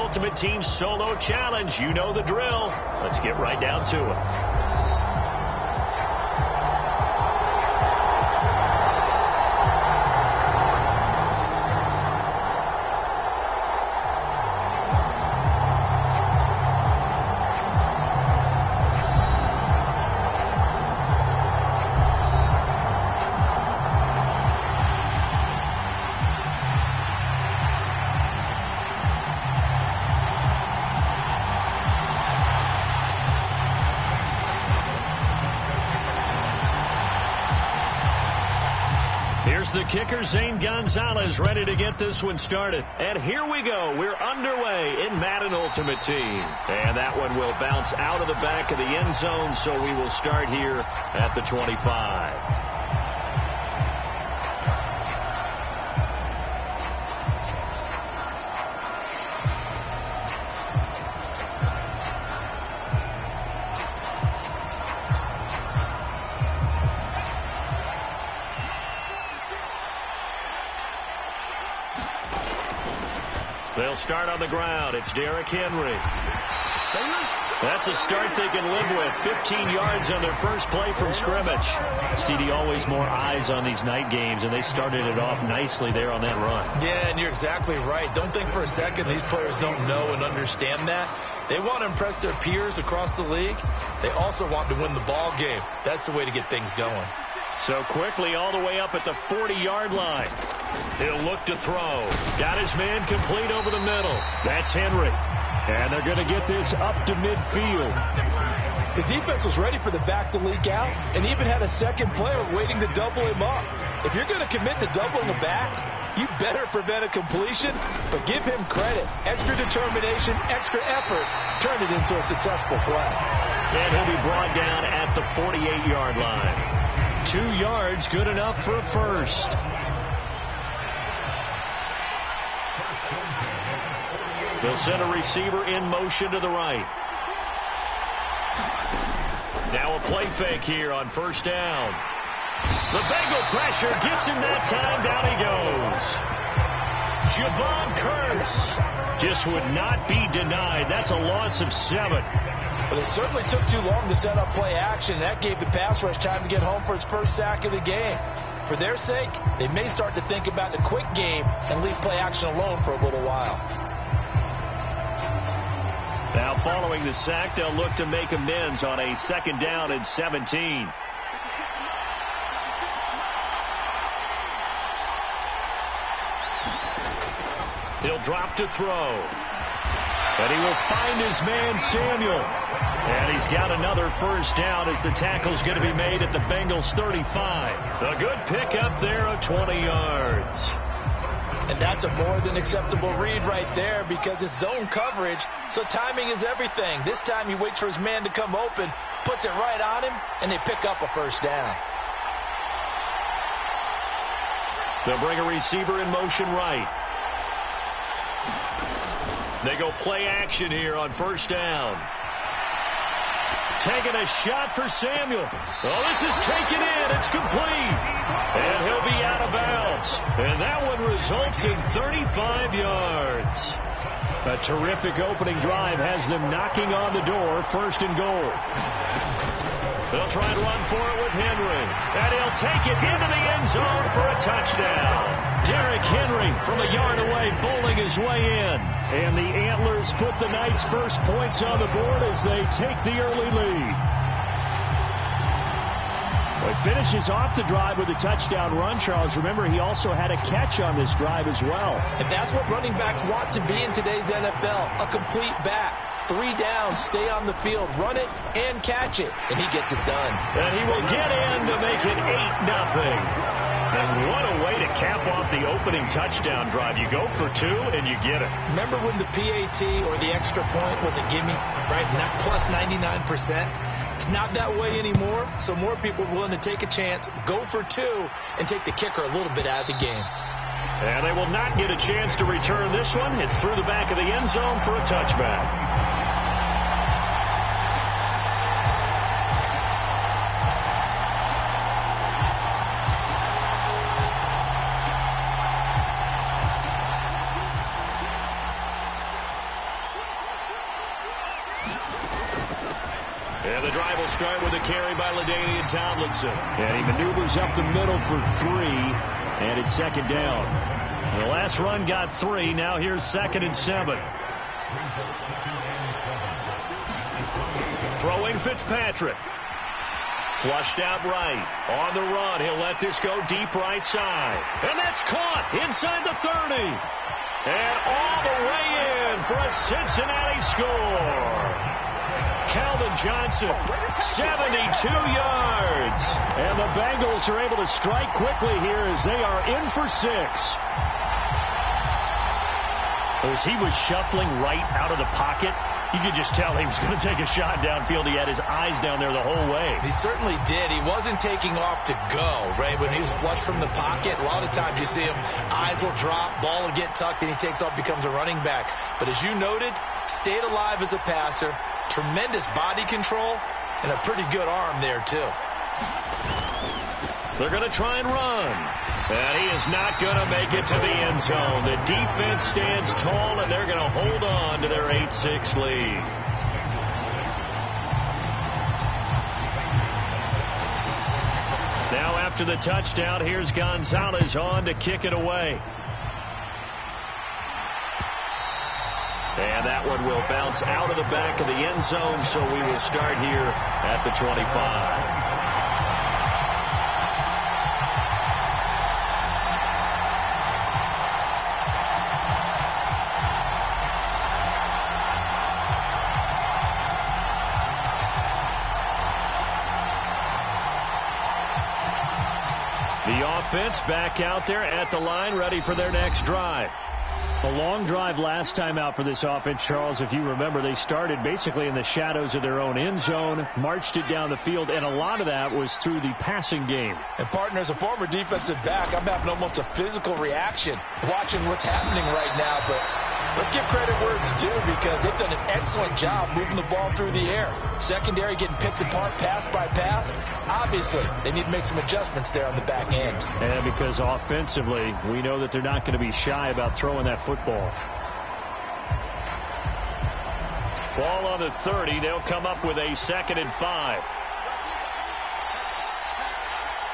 Ultimate Team Solo Challenge. You know the drill. Let's get right down to it. Here's the kicker, Zane Gonzalez, ready to get this one started. And here we go. We're underway in Madden Ultimate Team. And that one will bounce out of the back of the end zone, so we will start here at the 25. They'll start on the ground. It's Derrick Henry. That's a start they can live with. 15 yards on their first play from scrimmage. CD, always more eyes on these night games, and they started it off nicely there on that run. Yeah, and you're exactly right. Don't think for a second these players don't know and understand that. They want to impress their peers across the league. They also want to win the ball game. That's the way to get things going. So quickly all the way up at the 40-yard line. He'll look to throw. Got his man complete over the middle. That's Henry. And they're going to get this up to midfield. The defense was ready for the back to leak out and even had a second player waiting to double him up. If you're going to commit to doubling the back, you better prevent a completion, but give him credit. Extra determination, extra effort, turned it into a successful play. And he'll be brought down at the 48-yard line. 2 yards, good enough for a first. They'll send a receiver in motion to the right. Now a play fake here on first down. The Bengal pressure gets him that time. Down he goes. Javon Curse just would not be denied. That's a loss of 7. But it certainly took too long to set up play action. That gave the pass rush time to get home for its first sack of the game. For their sake, they may start to think about the quick game and leave play action alone for a little while. Now following the sack, they'll look to make amends on a 2nd down and 17. He'll drop to throw. And he will find his man, Samuel. And he's got another first down as the tackle's going to be made at the Bengals' 35. A good pickup there of 20 yards. And that's a more than acceptable read right there because it's zone coverage, so timing is everything. This time he waits for his man to come open, puts it right on him, and they pick up a first down. They'll bring a receiver in motion right. They go play action here on first down. Taking a shot for Samuel. Oh, this is taken in. It's complete. And he'll be out of bounds. And that one results in 35 yards. A terrific opening drive has them knocking on the door. 1st and goal. They'll try and run for it with Henry. And he'll take it into the end zone for a touchdown. Derrick Henry from a yard away bowling his way in. And the Antlers put the Knights' first points on the board as they take the early lead. Well, he finishes off the drive with a touchdown run, Charles. Remember, he also had a catch on this drive as well. And that's what running backs want to be in today's NFL, a complete back. 3 downs, stay on the field, run it, and catch it. And he gets it done. And he will get in to make it 8-0. And what a way to cap off the opening touchdown drive. You go for 2, and you get it. Remember when the PAT or the extra point was a gimme, right? Not plus 99%. It's not that way anymore, so more people are willing to take a chance, go for 2, and take the kicker a little bit out of the game. And they will not get a chance to return this one. It's through the back of the end zone for a touchback. And the drive will start with a carry by LaDainian Tomlinson. And he maneuvers up the middle for 3, and it's second down. The last run got 3. Now here's 2nd and 7. Throwing Fitzpatrick. Flushed out right. On the run. He'll let this go deep right side. And that's caught inside the 30. And all the way in for a Cincinnati score. Calvin Johnson, 72 yards. And the Bengals are able to strike quickly here as they are in for 6. As he was shuffling right out of the pocket, you could just tell he was going to take a shot downfield. He had his eyes down there the whole way. He certainly did. He wasn't taking off to go, right? When he was flushed from the pocket, a lot of times you see him, eyes will drop, ball will get tucked, and he takes off, becomes a running back. But as you noted, stayed alive as a passer, tremendous body control, and a pretty good arm there, too. They're going to try and run. And he is not going to make it to the end zone. The defense stands tall, and they're going to hold on to their 8-6 lead. Now after the touchdown, here's Gonzalez on to kick it away. And that one will bounce out of the back of the end zone, so we will start here at the 25. The offense back out there at the line, ready for their next drive. A long drive last time out for this offense, Charles. If you remember, they started basically in the shadows of their own end zone, marched it down the field, and a lot of that was through the passing game. And, partner, as a former defensive back, I'm having almost a physical reaction watching what's happening right now. But let's give credit where it's due, because they've done an excellent job moving the ball through the air. Secondary getting picked apart pass by pass. Obviously, they need to make some adjustments there on the back end. And because offensively, we know that they're not going to be shy about throwing that football. Ball on the 30. They'll come up with a 2nd and 5.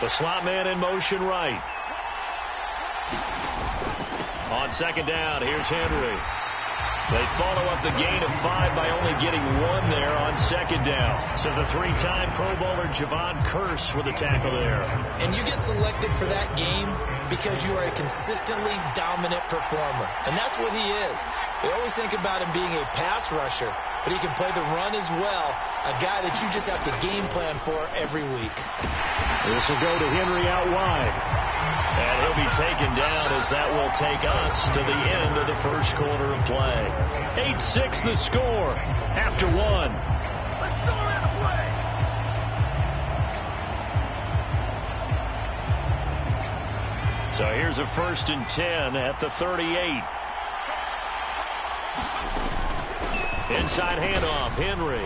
The slot man in motion right. On 2nd down, here's Henry. They follow up the gain of 5 by only getting 1 there on 2nd down. So the 3-time Pro Bowler Javon Curse with a tackle there. And you get selected for that game because you are a consistently dominant performer. And that's what he is. They always think about him being a pass rusher, but he can play the run as well. A guy that you just have to game plan for every week. This will go to Henry out wide. And he'll be taken down as that will take us to the end of the first quarter of play. 8-6 the score after 1. Let's go around the play. So here's a 1st and 10 at the 38. Inside handoff, Henry.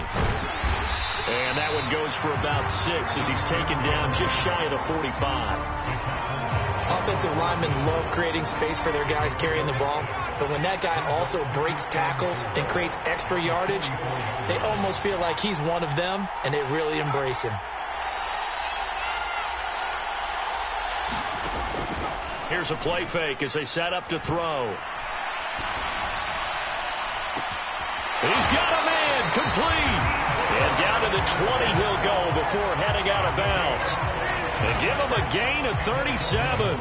And that one goes for about 6 as he's taken down just shy of the 45. Offensive linemen love creating space for their guys carrying the ball, but when that guy also breaks tackles and creates extra yardage, they almost feel like he's one of them, and they really embrace him. Here's a play fake as they set up to throw. He's got a man, complete. And down to the 20 he'll go before heading out of bounds. They give him a gain of 37.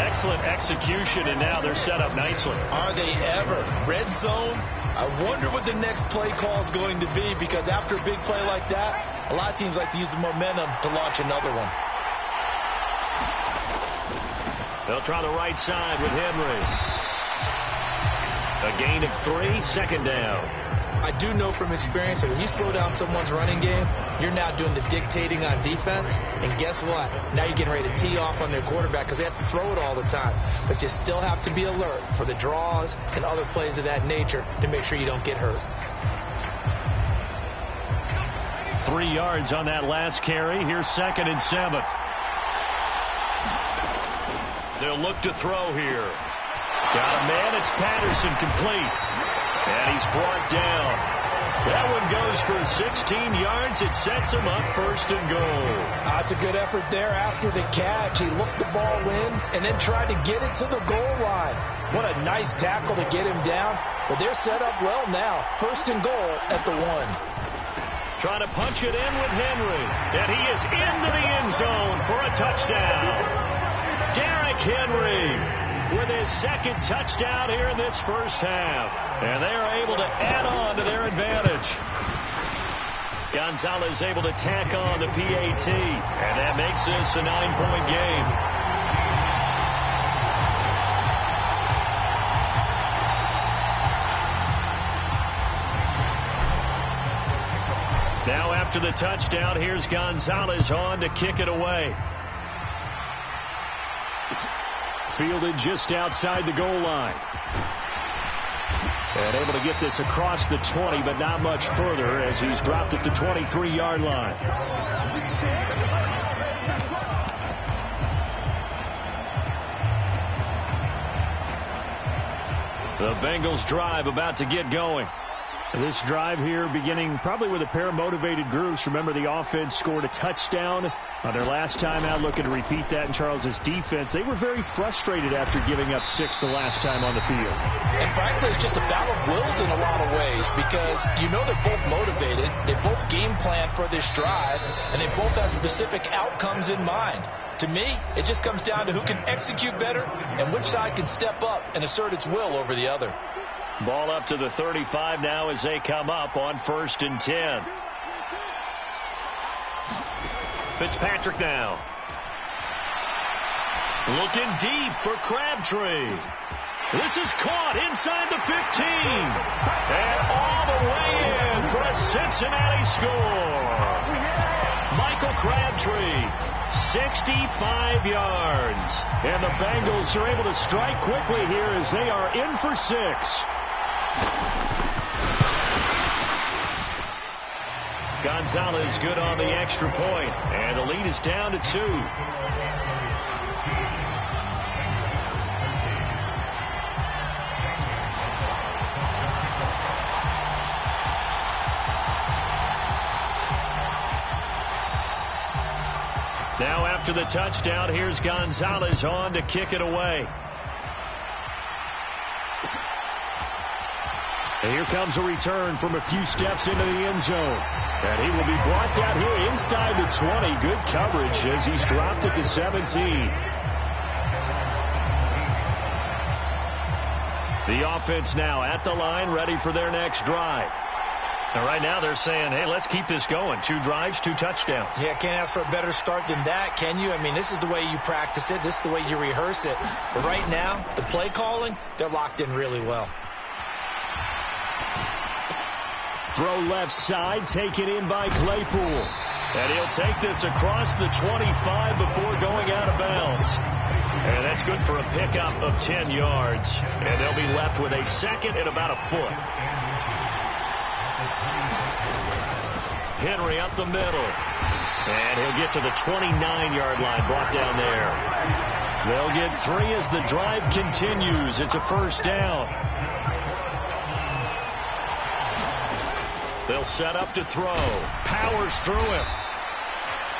Excellent execution, and now they're set up nicely. Are they ever? Red zone? I wonder what the next play call is going to be, because after a big play like that, a lot of teams like to use the momentum to launch another one. They'll try the right side with Henry. A gain of 3, 2nd down. I do know from experience that when you slow down someone's running game, you're now doing the dictating on defense. And guess what? Now you're getting ready to tee off on their quarterback because they have to throw it all the time. But you still have to be alert for the draws and other plays of that nature to make sure you don't get hurt. 3 yards on that last carry. Here's 2nd and 7. They'll look to throw here. Got a man. It's Patterson, complete. And he's brought down. That one goes for 16 yards. It sets him up 1st and goal. That's a good effort there after the catch. He looked the ball in and then tried to get it to the goal line. What a nice tackle to get him down. But they're set up well now. 1st and goal at the 1. Trying to punch it in with Henry. And he is into the end zone for a touchdown. Derrick Henry with his 2nd touchdown here in this first half. And they are able to add on to their advantage. Gonzalez able to tack on the PAT. And that makes this a 9-point game. Now after the touchdown, here's Gonzalez on to kick it away. Fielded just outside the goal line. And able to get this across the 20, but not much further as he's dropped at the 23-yard line. The Bengals drive about to get going. This drive here beginning probably with a pair of motivated groups. Remember, the offense scored a touchdown on their last time out, looking to repeat that in Charles's defense. They were very frustrated after giving up 6 the last time on the field. And frankly, it's just a battle of wills in a lot of ways because you know they're both motivated. They both game plan for this drive, and they both have specific outcomes in mind. To me, it just comes down to who can execute better and which side can step up and assert its will over the other. Ball up to the 35 now as they come up on 1st and 10. Fitzpatrick now. Looking deep for Crabtree. This is caught inside the 15. And all the way in for a Cincinnati score. Michael Crabtree, 65 yards. And the Bengals are able to strike quickly here as they are in for 6. Gonzalez good on the extra point, and the lead is down to 2. Now after the touchdown, here's Gonzalez on to kick it away. And here comes a return from a few steps into the end zone. And he will be brought down here inside the 20. Good coverage as he's dropped at the 17. The offense now at the line, ready for their next drive. And right now they're saying, hey, let's keep this going. 2 drives, 2 touchdowns. Yeah, can't ask for a better start than that, can you? I mean, this is the way you practice it. This is the way you rehearse it. But right now, the play calling, they're locked in really well. Throw left side, taken in by Claypool. And he'll take this across the 25 before going out of bounds. And that's good for a pickup of 10 yards. And they'll be left with a 2nd and about a foot. Henry up the middle. And he'll get to the 29-yard line, brought down there. They'll get 3 as the drive continues. It's a 1st down. They'll set up to throw. Powers through him.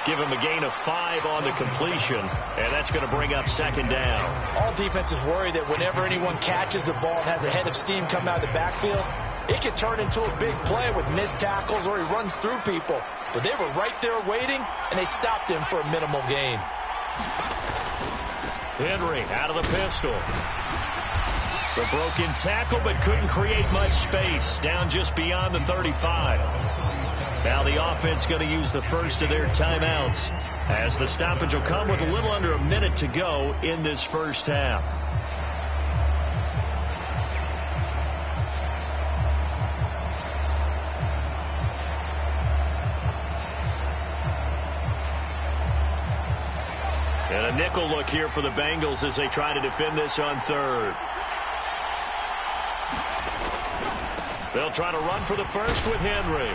Give him a gain of 5 on the completion, and that's going to bring up 2nd down. All defenses worry that whenever anyone catches the ball and has a head of steam come out of the backfield, it can turn into a big play with missed tackles or he runs through people. But they were right there waiting, and they stopped him for a minimal gain. Henry out of the pistol. The broken tackle, but couldn't create much space. Down just beyond the 35. Now the offense going to use the first of their timeouts as the stoppage will come with a little under a minute to go in this first half. And a nickel look here for the Bengals as they try to defend this on 3rd. They'll try to run for the first with Henry.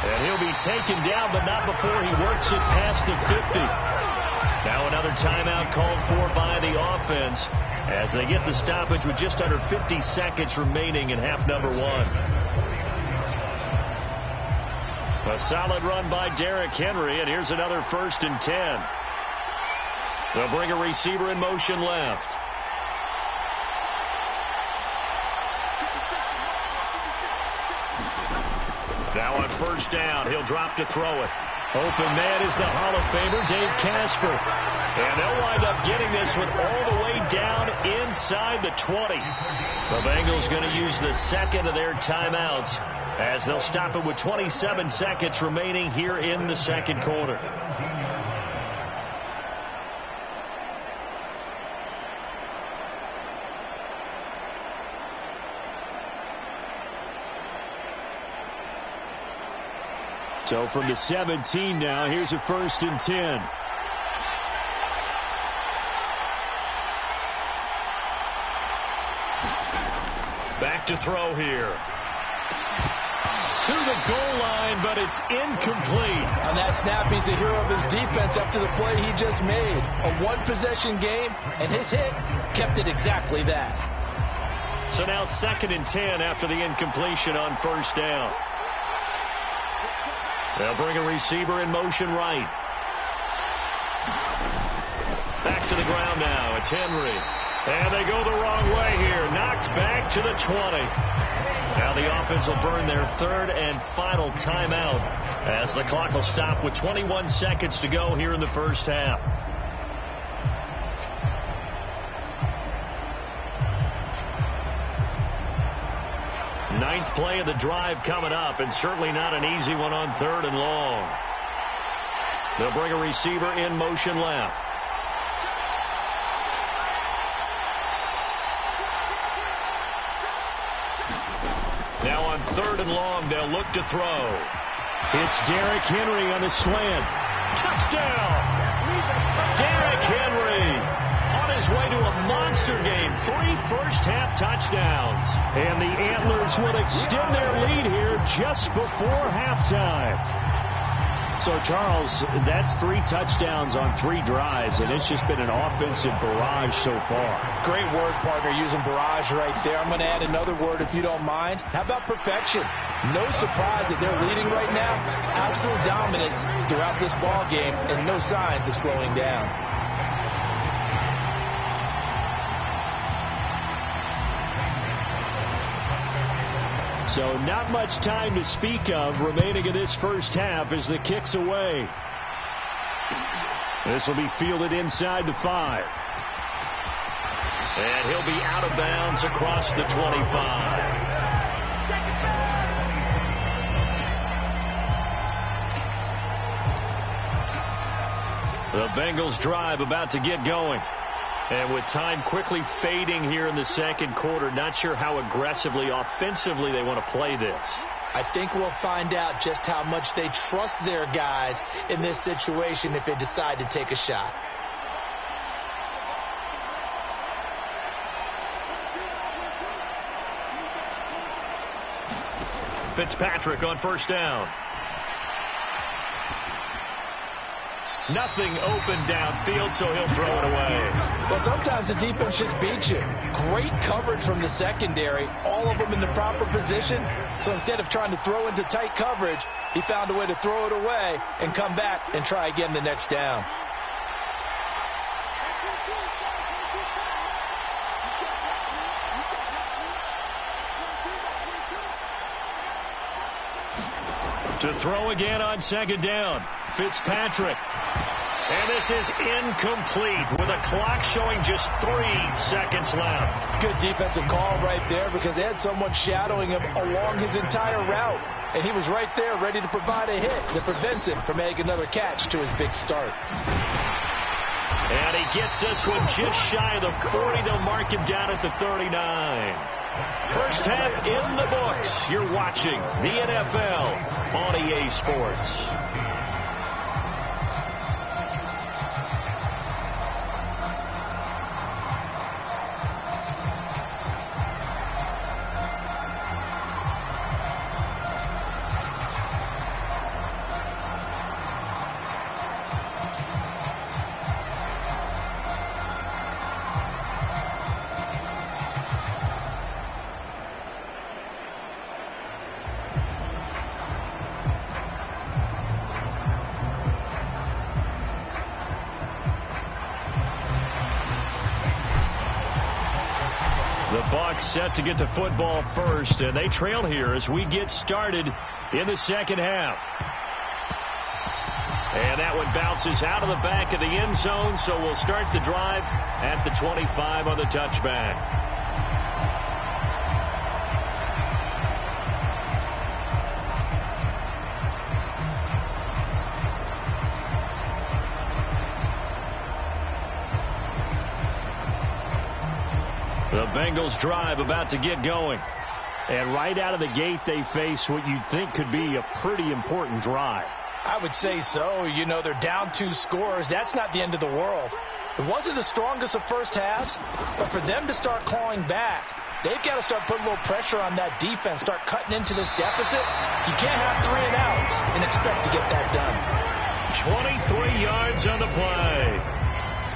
And he'll be taken down, but not before he works it past the 50. Now another timeout called for by the offense as they get the stoppage with just under 50 seconds remaining in half number one. A solid run by Derrick Henry, and here's another 1st and 10. They'll bring a receiver in motion left. Now on 1st down, he'll drop to throw it. Open man is the Hall of Famer, Dave Casper. And they'll wind up getting this one all the way down inside the 20. The Bengals going to use the second of their timeouts as they'll stop it with 27 seconds remaining here in the second quarter. So from the 17 now, here's a 1st and 10. Back to throw here. To the goal line, but it's incomplete. On that snap, he's the hero of his defense after the play he just made. A one-possession game, and his hit kept it exactly that. So now 2nd and 10 after the incompletion on 1st down. They'll bring a receiver in motion right. Back to the ground now. It's Henry. And they go the wrong way here. Knocked back to the 20. Now the offense will burn their 3rd and final timeout as the clock will stop with 21 seconds to go here in the 1st half. Ninth play of the drive coming up, and certainly not an easy one on 3rd and long. They'll bring a receiver in motion left. Now on 3rd and long, they'll look to throw. It's Derrick Henry on the slant. Touchdown! Derrick Henry on his way to a monster game. 3 first-half touchdowns. And the Antlers will extend their lead here just before halftime. So, Charles, that's 3 touchdowns on 3 drives, and it's just been an offensive barrage so far. Great word, partner, using barrage right there. I'm going to add another word if you don't mind. How about perfection? No surprise that they're leading right now. Absolute dominance throughout this ball game, and no signs of slowing down. So not much time to speak of remaining in this 1st half as the kick's away. This will be fielded inside the 5. And he'll be out of bounds across the 25. The Bengals drive about to get going. And with time quickly fading here in the second quarter, not sure how aggressively, offensively they want to play this. I think we'll find out just how much they trust their guys in this situation if they decide to take a shot. Fitzpatrick on 1st down. Nothing open downfield, so he'll throw it away. Well, sometimes the defense just beats you. Great coverage from the secondary, all of them in the proper position. So instead of trying to throw into tight coverage, he found a way to throw it away and come back and try again the next down. To throw again on 2nd down. Fitzpatrick. And this is incomplete with a clock showing just 3 seconds left. Good defensive call right there because they had someone shadowing him along his entire route. And he was right there ready to provide a hit that prevents him from making another catch to his big start. And he gets this one just shy of the 40. They'll mark him down at the 39. First half in the books. You're watching the NFL on EA Sports. The Bucs set to get the football first, and they trail here as we get started in the second half. And that one bounces out of the back of the end zone, so we'll start the drive at the 25 on the touchback. The Bengals drive about to get going. And right out of the gate, they face what you'd think could be a pretty important drive. I would say so. You know, they're down 2 scores. That's not the end of the world. It wasn't the strongest of first halves, but for them to start clawing back, they've got to start putting a little pressure on that defense, start cutting into this deficit. You can't have 3 and outs and expect to get that done. 23 yards on the play.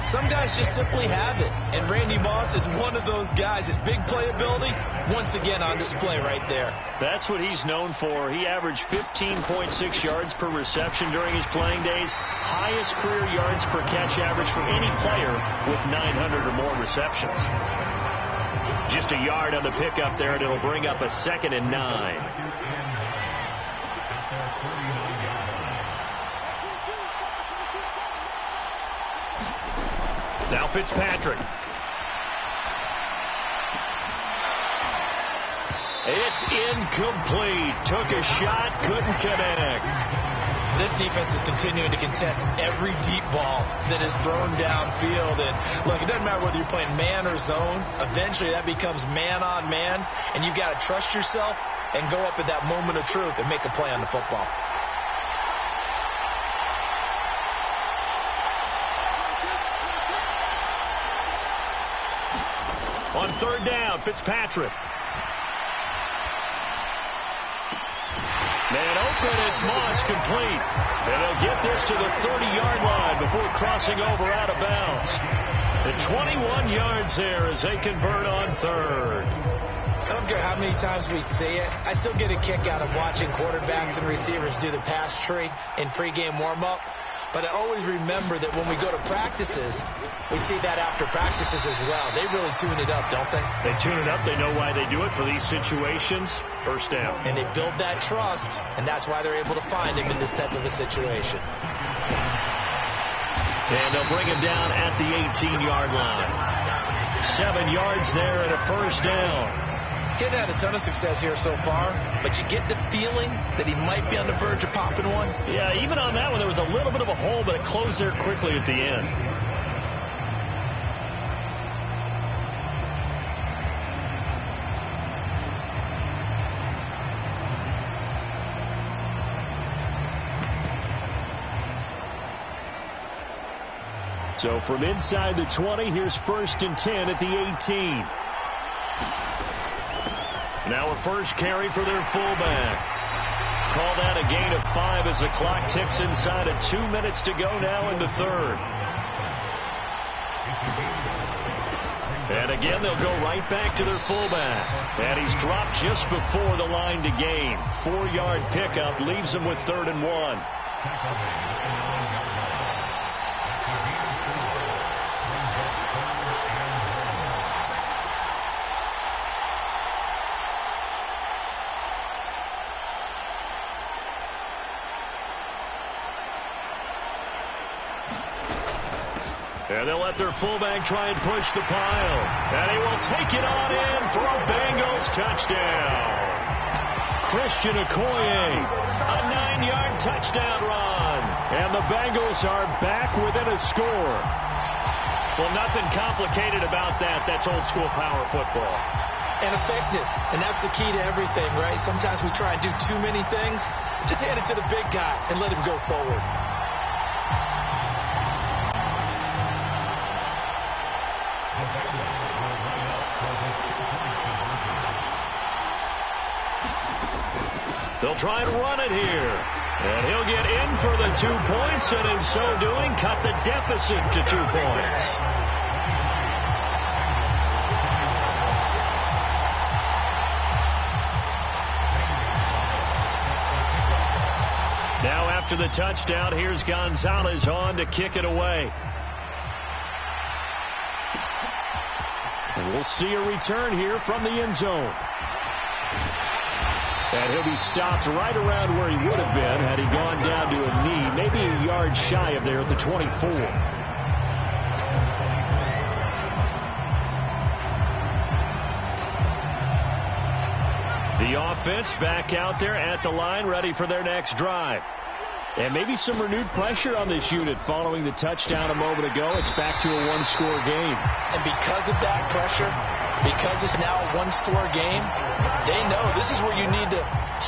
Some guys just simply have it, and Randy Moss is one of those guys. His big playability, once again, on display right there. That's what he's known for. He averaged 15.6 yards per reception during his playing days. Highest career yards per catch average for any player with 900 or more receptions. Just a yard on the pickup there, and it'll bring up a 2nd and 9. Now Fitzpatrick. It's incomplete. Took a shot, couldn't connect. This defense is continuing to contest every deep ball that is thrown downfield. And look, it doesn't matter whether you're playing man or zone. Eventually that becomes man on man, and you've got to trust yourself and go up at that moment of truth and make a play on the football. On 3rd down, Fitzpatrick. Man open, it's Moss, complete. And they'll get this to the 30-yard line before crossing over out of bounds. The 21 yards there as they convert on 3rd. I don't care how many times we see it. I still get a kick out of watching quarterbacks and receivers do the pass tree in pregame warm-up. But I always remember that when we go to practices, we see that after practices as well. They really tune it up, don't they? They tune it up. They know why they do it for these situations. 1st down. And they build that trust, and that's why they're able to find him in this type of a situation. And they'll bring him down at the 18-yard line. 7 yards there and a 1st down. Kid had a ton of success here so far, but you get the feeling that he might be on the verge of popping one. Yeah, even on that one, there was a little bit of a hole, but it closed there quickly at the end. So from inside the 20, here's 1st and 10 at the 18. Now a first carry for their fullback. Call that a gain of 5 as the clock ticks inside of 2 minutes to go now in the 3rd. And again, they'll go right back to their fullback. And he's dropped just before the line to gain. 4-yard pickup leaves them with 3rd and 1. And they'll let their fullback try and push the pile. And he will take it on in for a Bengals touchdown. Christian Okoye, a 9-yard touchdown run. And the Bengals are back within a score. Well, nothing complicated about that. That's old school power football. And effective. And that's the key to everything, right? Sometimes we try and do too many things. Just hand it to the big guy and let him go forward. They'll try and run it here. And he'll get in for the 2 points, and in so doing, cut the deficit to 2 points. Now after the touchdown, here's Gonzalez on to kick it away. We'll see a return here from the end zone. And he'll be stopped right around where he would have been had he gone down to a knee, maybe a yard shy of there at the 24. The offense back out there at the line, ready for their next drive. And maybe some renewed pressure on this unit following the touchdown a moment ago. It's back to a one-score game. And because of that pressure, because it's now a one-score game, they know this is where you need to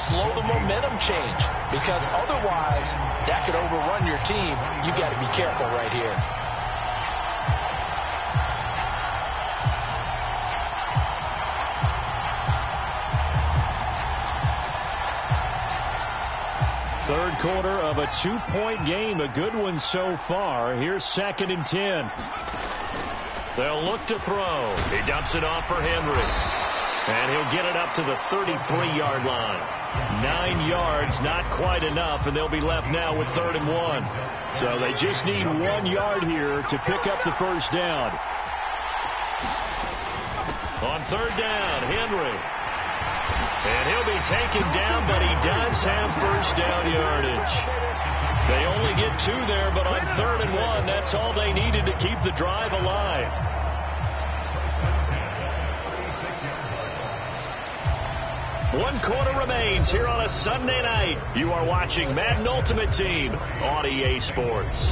slow the momentum change. Because otherwise, that could overrun your team. You got to be careful right here. Third quarter of a 2-point game, a good one so far. Here's 2nd and 10. They'll look to throw. He dumps it off for Henry. And he'll get it up to the 33-yard line. 9 yards, not quite enough, and they'll be left now with 3rd and 1. So they just need 1 yard here to pick up the first down. On 3rd down, Henry. And he'll be taken down, but he does have first down yardage. They only get 2 there, but on 3rd and 1, that's all they needed to keep the drive alive. One quarter remains here on a Sunday night. You are watching Madden Ultimate Team on EA Sports.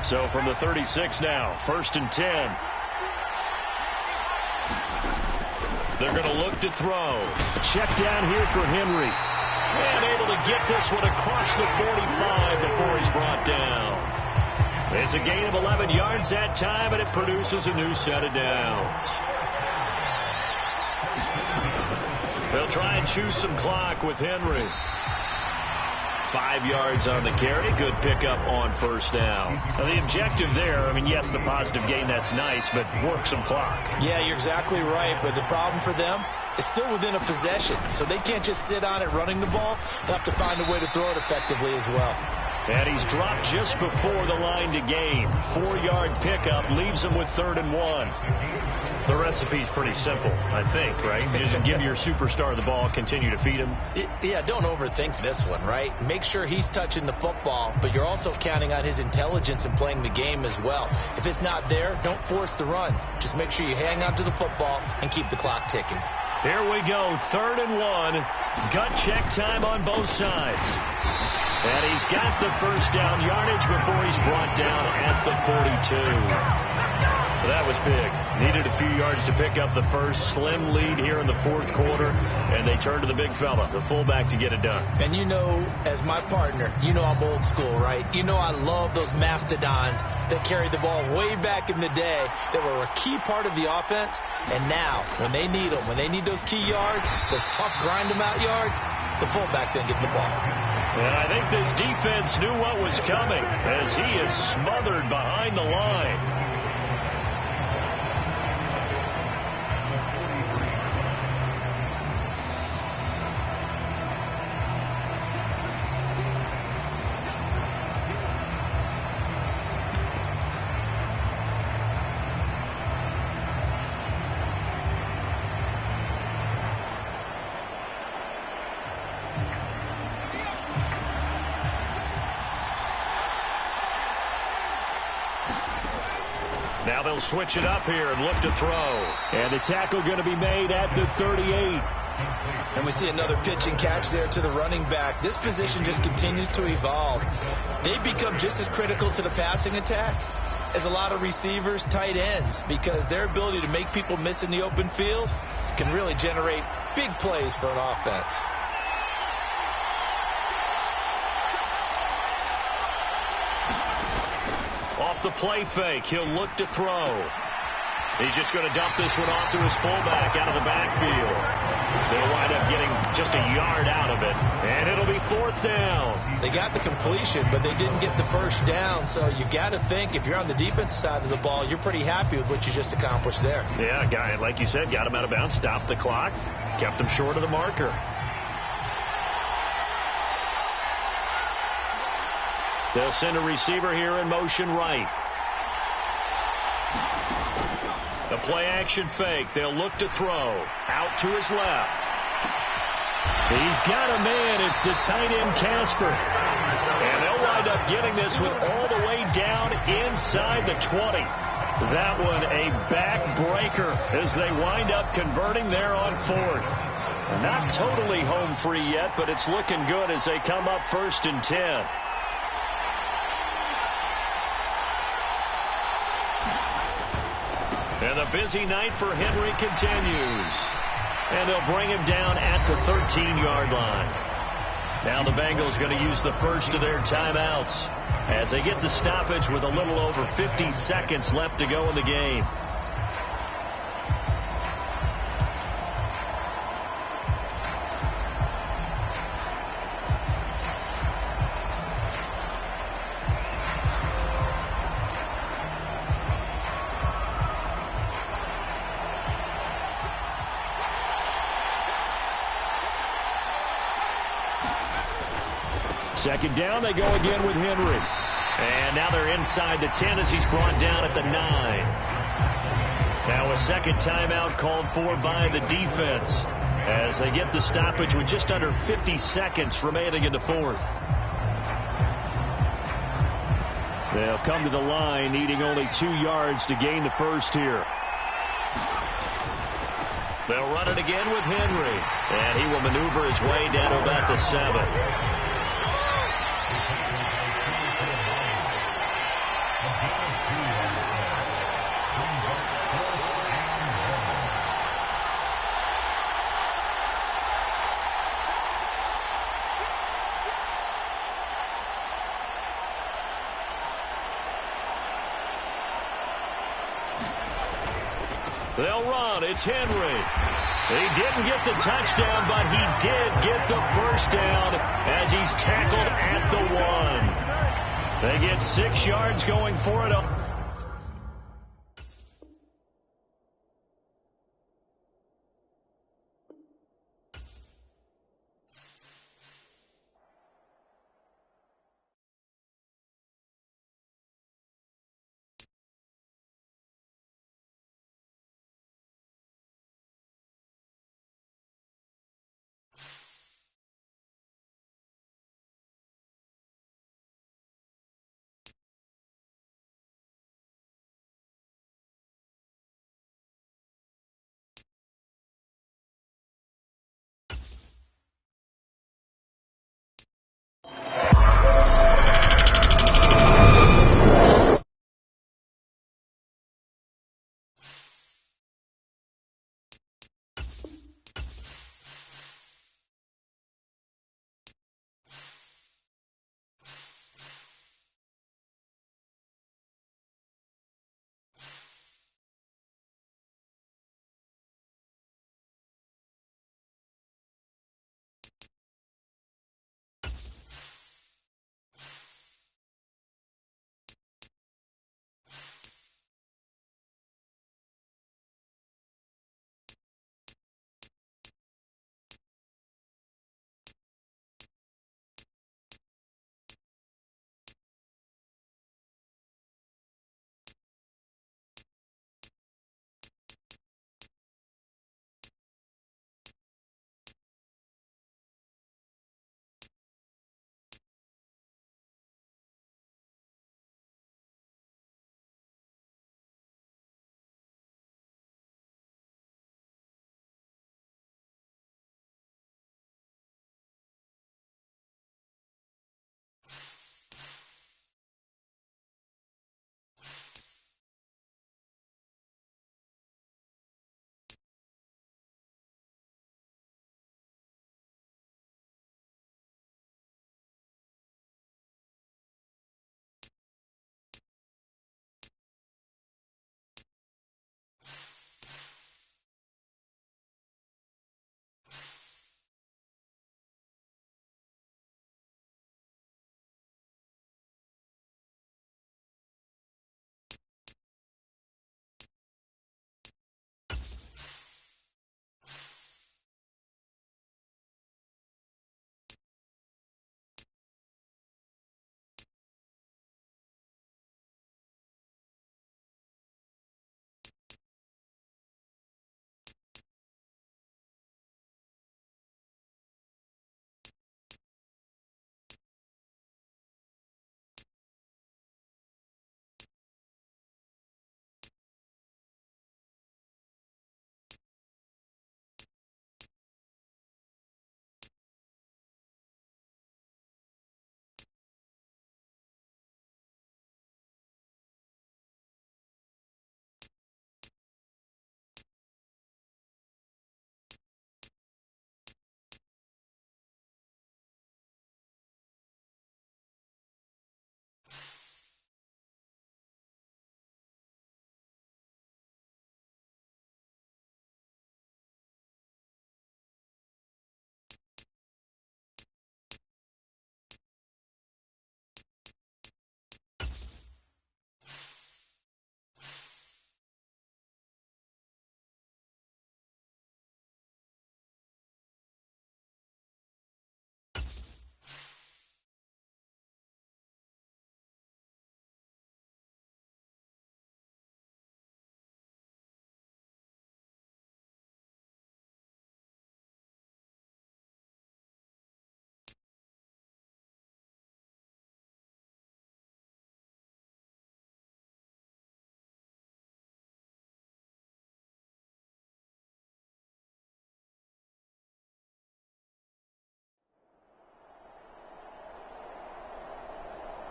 So from the 36 now, 1st and 10. They're going to look to throw. Check down here for Henry. And able to get this one across the 45 before he's brought down. It's a gain of 11 yards that time, and it produces a new set of downs. They'll try and choose some clock with Henry. 5 yards on the carry. Good pickup on first down. Now the objective there, I mean, yes, the positive gain, that's nice, but work some clock. Yeah, you're exactly right, but the problem for them is still within a possession, so they can't just sit on it running the ball. They'll have to find a way to throw it effectively as well. And he's dropped just before the line to gain. 4-yard pickup leaves him with 3rd and 1. The recipe's pretty simple, I think, right? Just give your superstar the ball, continue to feed him. Yeah, don't overthink this one, right? Make sure he's touching the football, but you're also counting on his intelligence and playing the game as well. If it's not there, don't force the run. Just make sure you hang on to the football and keep the clock ticking. Here we go, 3rd and 1. Gut check time on both sides. And he's got the first down yardage before he's brought down at the 42. That was big. Needed a few yards to pick up the first. Slim lead here in the 4th quarter, and they turn to the big fella, the fullback, to get it done. And you know, as my partner, you know I'm old school, right? You know I love those mastodons that carried the ball way back in the day that were a key part of the offense. And now, when they need them, when they need those key yards, those tough grind-them-out yards, the fullback's going to get the ball. And I think this defense knew what was coming as he is smothered behind the line. Now they'll switch it up here and look to throw. And the tackle going to be made at the 38. And we see another pitch and catch there to the running back. This position just continues to evolve. They become just as critical to the passing attack as a lot of receivers, tight ends, because their ability to make people miss in the open field can really generate big plays for an offense. Off the play fake, he'll look to throw. He's just going to dump this one off to his fullback out of the backfield. They'll wind up getting just a yard out of it, and it'll be 4th down. They got the completion, but they didn't get the first down, so you got to think if you're on the defensive side of the ball, you're pretty happy with what you just accomplished there. Yeah, guy, like you said, got him out of bounds, stopped the clock, kept him short of the marker. They'll send a receiver here in motion right. The play-action fake. They'll look to throw. Out to his left. He's got a man. It's the tight end, Casper. And they'll wind up getting this one all the way down inside the 20. That one a backbreaker as they wind up converting there on fourth. Not totally home free yet, but it's looking good as they come up 1st and 10. And the busy night for Henry continues. And they'll bring him down at the 13-yard line. Now the Bengals going to use the first of their timeouts as they get the stoppage with a little over 50 seconds left to go in the game. Second down, they go again with Henry. And now they're inside the 10 as he's brought down at the 9. Now a second timeout called for by the defense as they get the stoppage with just under 50 seconds remaining in the fourth. They'll come to the line needing only 2 yards to gain the first here. They'll run it again with Henry. And he will maneuver his way down to about the 7. They'll run. It's Henry. He didn't get the touchdown, but he did get the first down as he's tackled at the 1. They get 6 yards going for it.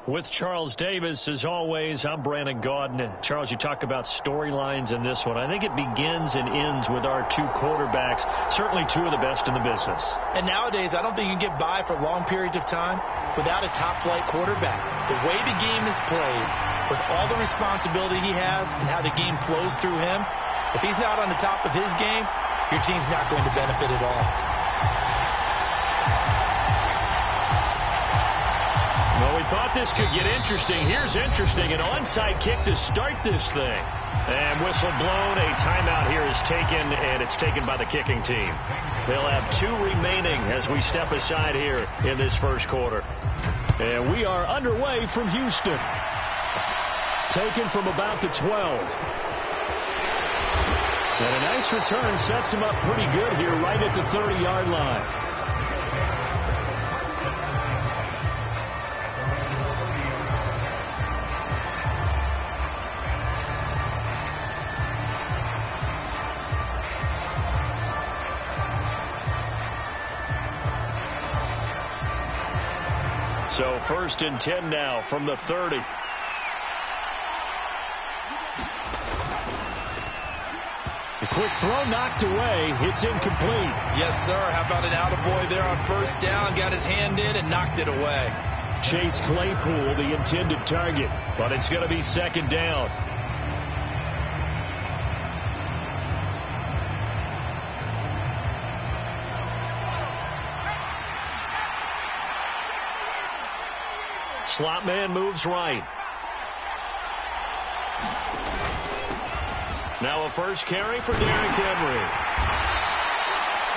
With Charles Davis, as always, I'm Brandon Gaudin. Charles, you talk about storylines in this one. I think it begins and ends with our two quarterbacks, certainly two of the best in the business. And nowadays, I don't think you can get by for long periods of time without a top-flight quarterback. The way the game is played, with all the responsibility he has and how the game flows through him, if he's not on the top of his game, your team's not going to benefit at all. Well, we thought this could get interesting. Here's interesting. An onside kick to start this thing. And whistle blown. A timeout here is taken, and it's taken by the kicking team. They'll have 2 remaining as we step aside here in this first quarter. And we are underway from Houston. Taken from about the 12. And a nice return sets him up pretty good here right at the 30-yard line. So 1st and 10 now from the 30. A quick throw knocked away. It's incomplete. Yes, sir. How about an attaboy there on 1st down? Got his hand in and knocked it away. Chase Claypool, the intended target. But it's going to be 2nd down. Slot man moves right. Now a first carry for Derrick Henry.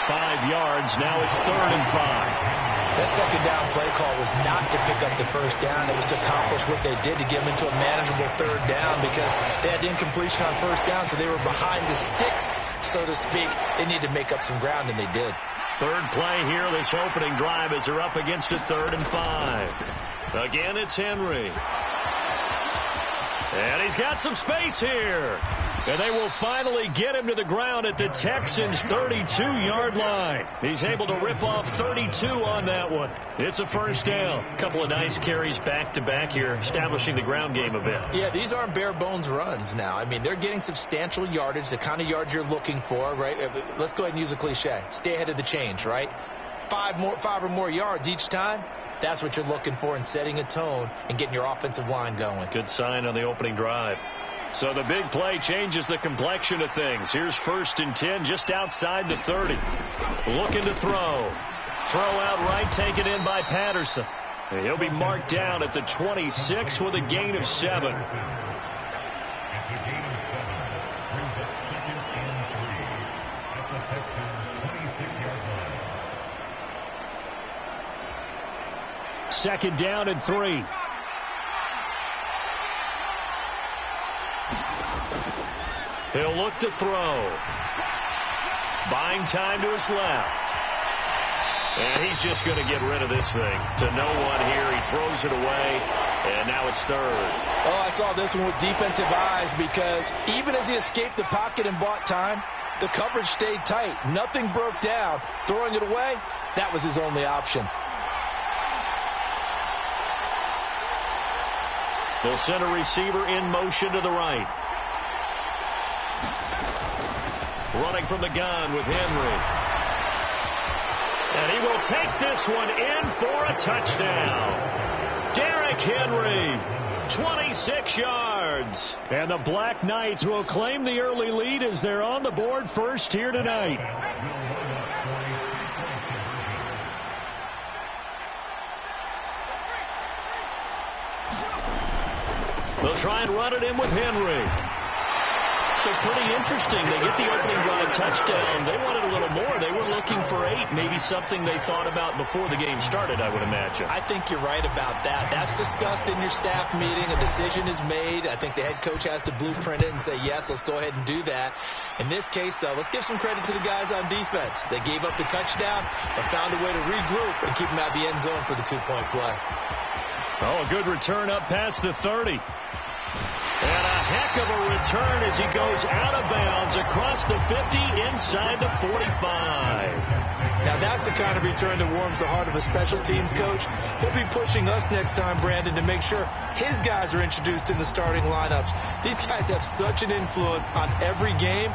5 yards. Now it's 3rd and 5. That 2nd down play call was not to pick up the 1st down. It was to accomplish what they did to get them into a manageable 3rd down because they had incompletion on 1st down, so they were behind the sticks, so to speak. They needed to make up some ground, and they did. 3rd play here, this opening drive, as they're up against a 3rd and 5. Again, it's Henry. And he's got some space here. And they will finally get him to the ground at the Texans' 32-yard line. He's able to rip off 32 on that one. It's a 1st down. A couple of nice carries back-to-back here, establishing the ground game a bit. Yeah, these aren't bare-bones runs now. I mean, they're getting substantial yardage, the kind of yards you're looking for, right? Let's go ahead and use a cliche. Stay ahead of the change, right? 5 or more yards each time. That's what you're looking for in setting a tone and getting your offensive line going. Good sign on the opening drive. So the big play changes the complexion of things. Here's 1st and 10 just outside the 30. Looking to throw. Throw out right, taken in by Patterson. And he'll be marked down at the 26 with a gain of 7. Second down and 3. He'll look to throw. Buying time to his left. And he's just going to get rid of this thing. To no one here. He throws it away. And now it's 3rd. Oh, I saw this one with defensive eyes because even as he escaped the pocket and bought time, the coverage stayed tight. Nothing broke down. Throwing it away, that was his only option. They'll send a receiver in motion to the right. Running from the gun with Henry. And he will take this one in for a touchdown. Derrick Henry, 26 yards. And the Black Knights will claim the early lead as they're on the board first here tonight. They'll try and run it in with Henry. So pretty interesting. They get the opening drive touchdown. They wanted a little more. They were looking for 8, maybe something they thought about before the game started, I would imagine. I think you're right about that. That's discussed in your staff meeting. A decision is made. I think the head coach has to blueprint it and say, yes, let's go ahead and do that. In this case, though, let's give some credit to the guys on defense. They gave up the touchdown, but found a way to regroup and keep them out of the end zone for the 2-point play. Oh, a good return up past the 30. And a heck of a return as he goes out of bounds across the 50 inside the 45. Now, that's the kind of return that warms the heart of a special teams coach. He'll be pushing us next time, Brandon, to make sure his guys are introduced in the starting lineups. These guys have such an influence on every game.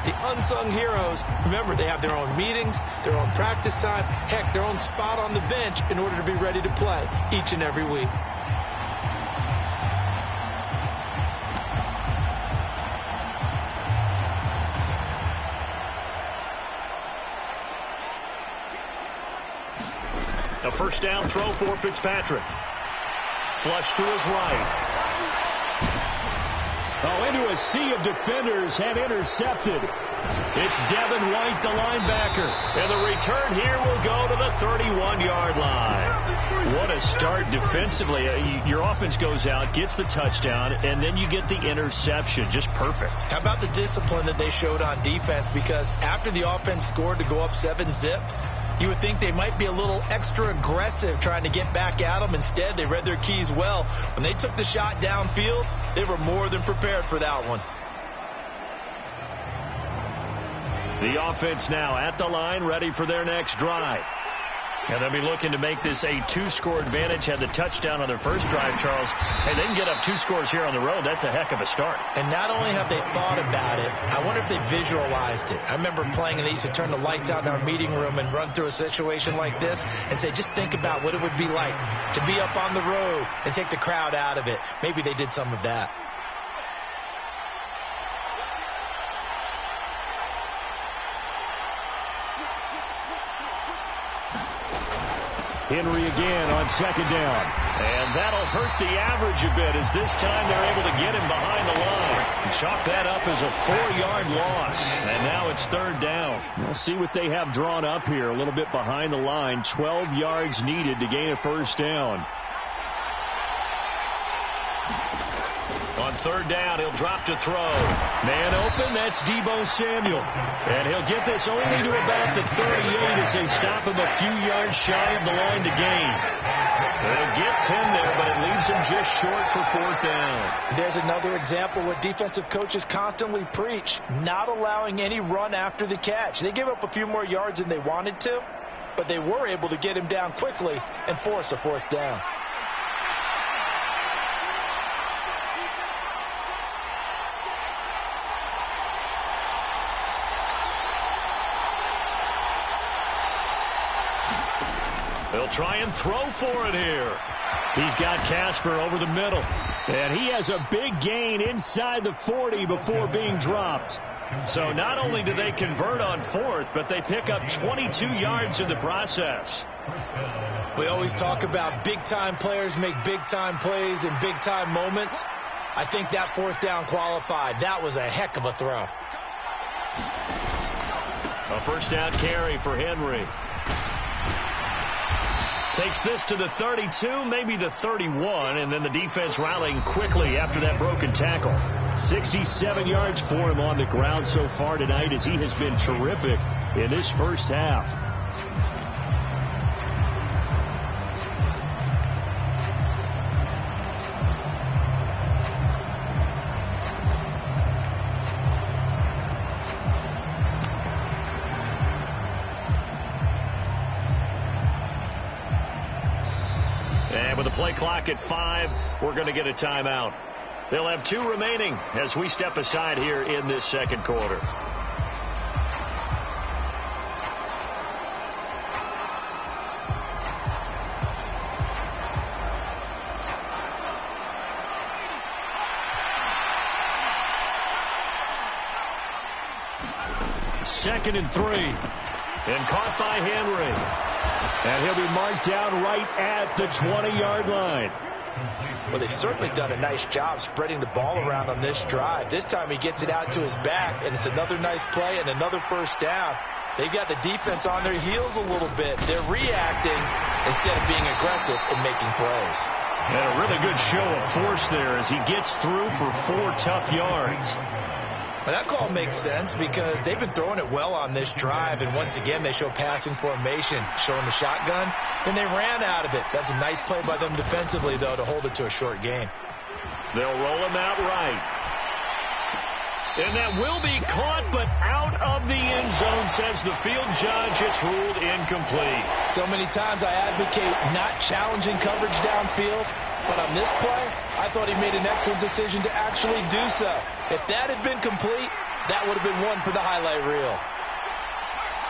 The unsung heroes, remember, they have their own meetings, their own practice time, heck, their own spot on the bench in order to be ready to play each and every week. A first down throw for Fitzpatrick. Flush to his right. Oh, into a sea of defenders and intercepted. It's Devin White, the linebacker. And the return here will go to the 31-yard line. What a start defensively. Your offense goes out, gets the touchdown, and then you get the interception. Just perfect. How about the discipline that they showed on defense? Because after the offense scored to go up 7-zip, you would think they might be a little extra aggressive trying to get back at them. Instead, they read their keys well. When they took the shot downfield, they were more than prepared for that one. The offense now at the line, ready for their next drive. And they'll be looking to make this a two-score advantage. Had the touchdown on their first drive, Charles. Hey, they can get up 2 scores here on the road. That's a heck of a start. And not only have they thought about it, I wonder if they visualized it. I remember playing, and they used to turn the lights out in our meeting room and run through a situation like this and say, just think about what it would be like to be up on the road and take the crowd out of it. Maybe they did some of that. Henry again on second down. And that'll hurt the average a bit as this time they're able to get him behind the line. Chalk that up as a 4-yard loss. And now it's third down. We'll see what they have drawn up here. A little bit behind the line. 12 yards needed to gain a first down. On third down, he'll drop to throw. Man open, that's Deebo Samuel. And he'll get this only to about the 38 as they stop him a few yards shy of the line to gain. They'll get 10 there, but it leaves him just short for fourth down. There's another example what defensive coaches constantly preach, not allowing any run after the catch. They gave up a few more yards than they wanted to, but they were able to get him down quickly and force a fourth down. They'll try and throw for it here. He's got Casper over the middle. And he has a big gain inside the 40 before being dropped. So not only do they convert on fourth, but they pick up 22 yards in the process. We always talk about big-time players make big-time plays in big-time moments. I think that fourth down qualified. That was a heck of a throw. A first down carry for Henry. Takes this to the 32, maybe the 31, and then the defense rallying quickly after that broken tackle. 67 yards for him on the ground so far tonight as he has been terrific in this first half. With the play clock at 5, we're going to get a timeout. They'll have 2 remaining as we step aside here in this second quarter. Second and 3. And caught by Henry. And he'll be marked down right at the 20-yard line. Well, they've certainly done a nice job spreading the ball around on this drive. This time he gets it out to his back, and it's another nice play and another first down. They've got the defense on their heels a little bit. They're reacting instead of being aggressive and making plays. And a really good show of force there as he gets through for 4 tough yards. Well, that call makes sense because they've been throwing it well on this drive, and once again they show passing formation, showing the shotgun. Then they ran out of it. That's a nice play by them defensively, though, to hold it to a short gain. They'll roll him out right. And that will be caught, but out of the end zone, says the field judge. It's ruled incomplete. So many times I advocate not challenging coverage downfield, but on this play, I thought he made an excellent decision to actually do so. If that had been complete, that would have been one for the highlight reel.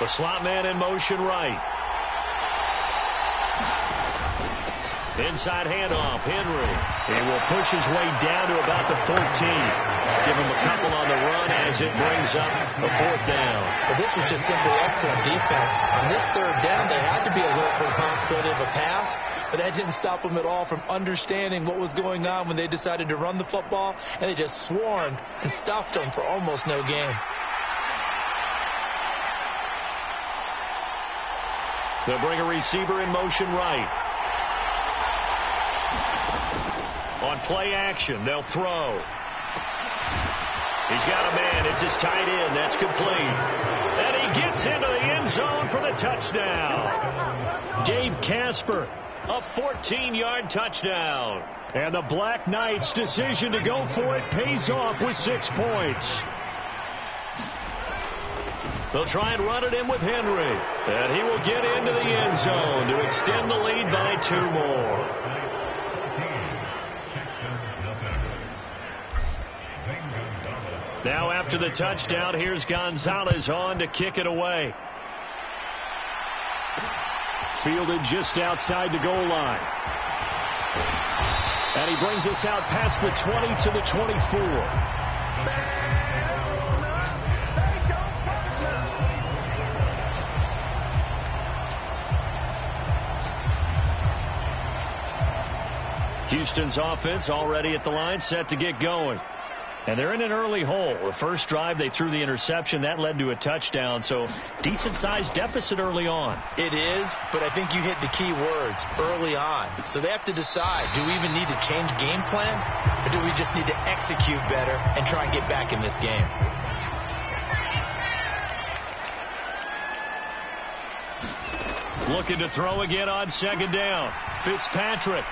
The slot man in motion right. Inside handoff, Henry. He will push his way down to about the 14. Give him a couple on the run as it brings up a 4th down. But this was just simply excellent defense. On this 3rd down, they had to be alert for the possibility of a pass, but that didn't stop them at all from understanding what was going on when they decided to run the football, and they just swarmed and stuffed them for almost no gain. They'll bring a receiver in motion right. On play action, they'll throw. He's got a man. It's his tight end. That's complete. And he gets into the end zone for the touchdown. Dave Casper, a 14-yard touchdown. And the Black Knights' decision to go for it pays off with 6 points. They'll try and run it in with Henry. And he will get into the end zone to extend the lead by 2 more. Now after the touchdown, here's Gonzalez on to kick it away. Fielded just outside the goal line. And he brings us out past the 20 to the 24. Houston's offense already at the line, set to get going. And they're in an early hole. The first drive, they threw the interception. That led to a touchdown, so decent-sized deficit early on. It is, but I think you hit the key words, early on. So they have to decide, do we even need to change game plan, or do we just need to execute better and try and get back in this game? Looking to throw again on 2nd down. Fitzpatrick.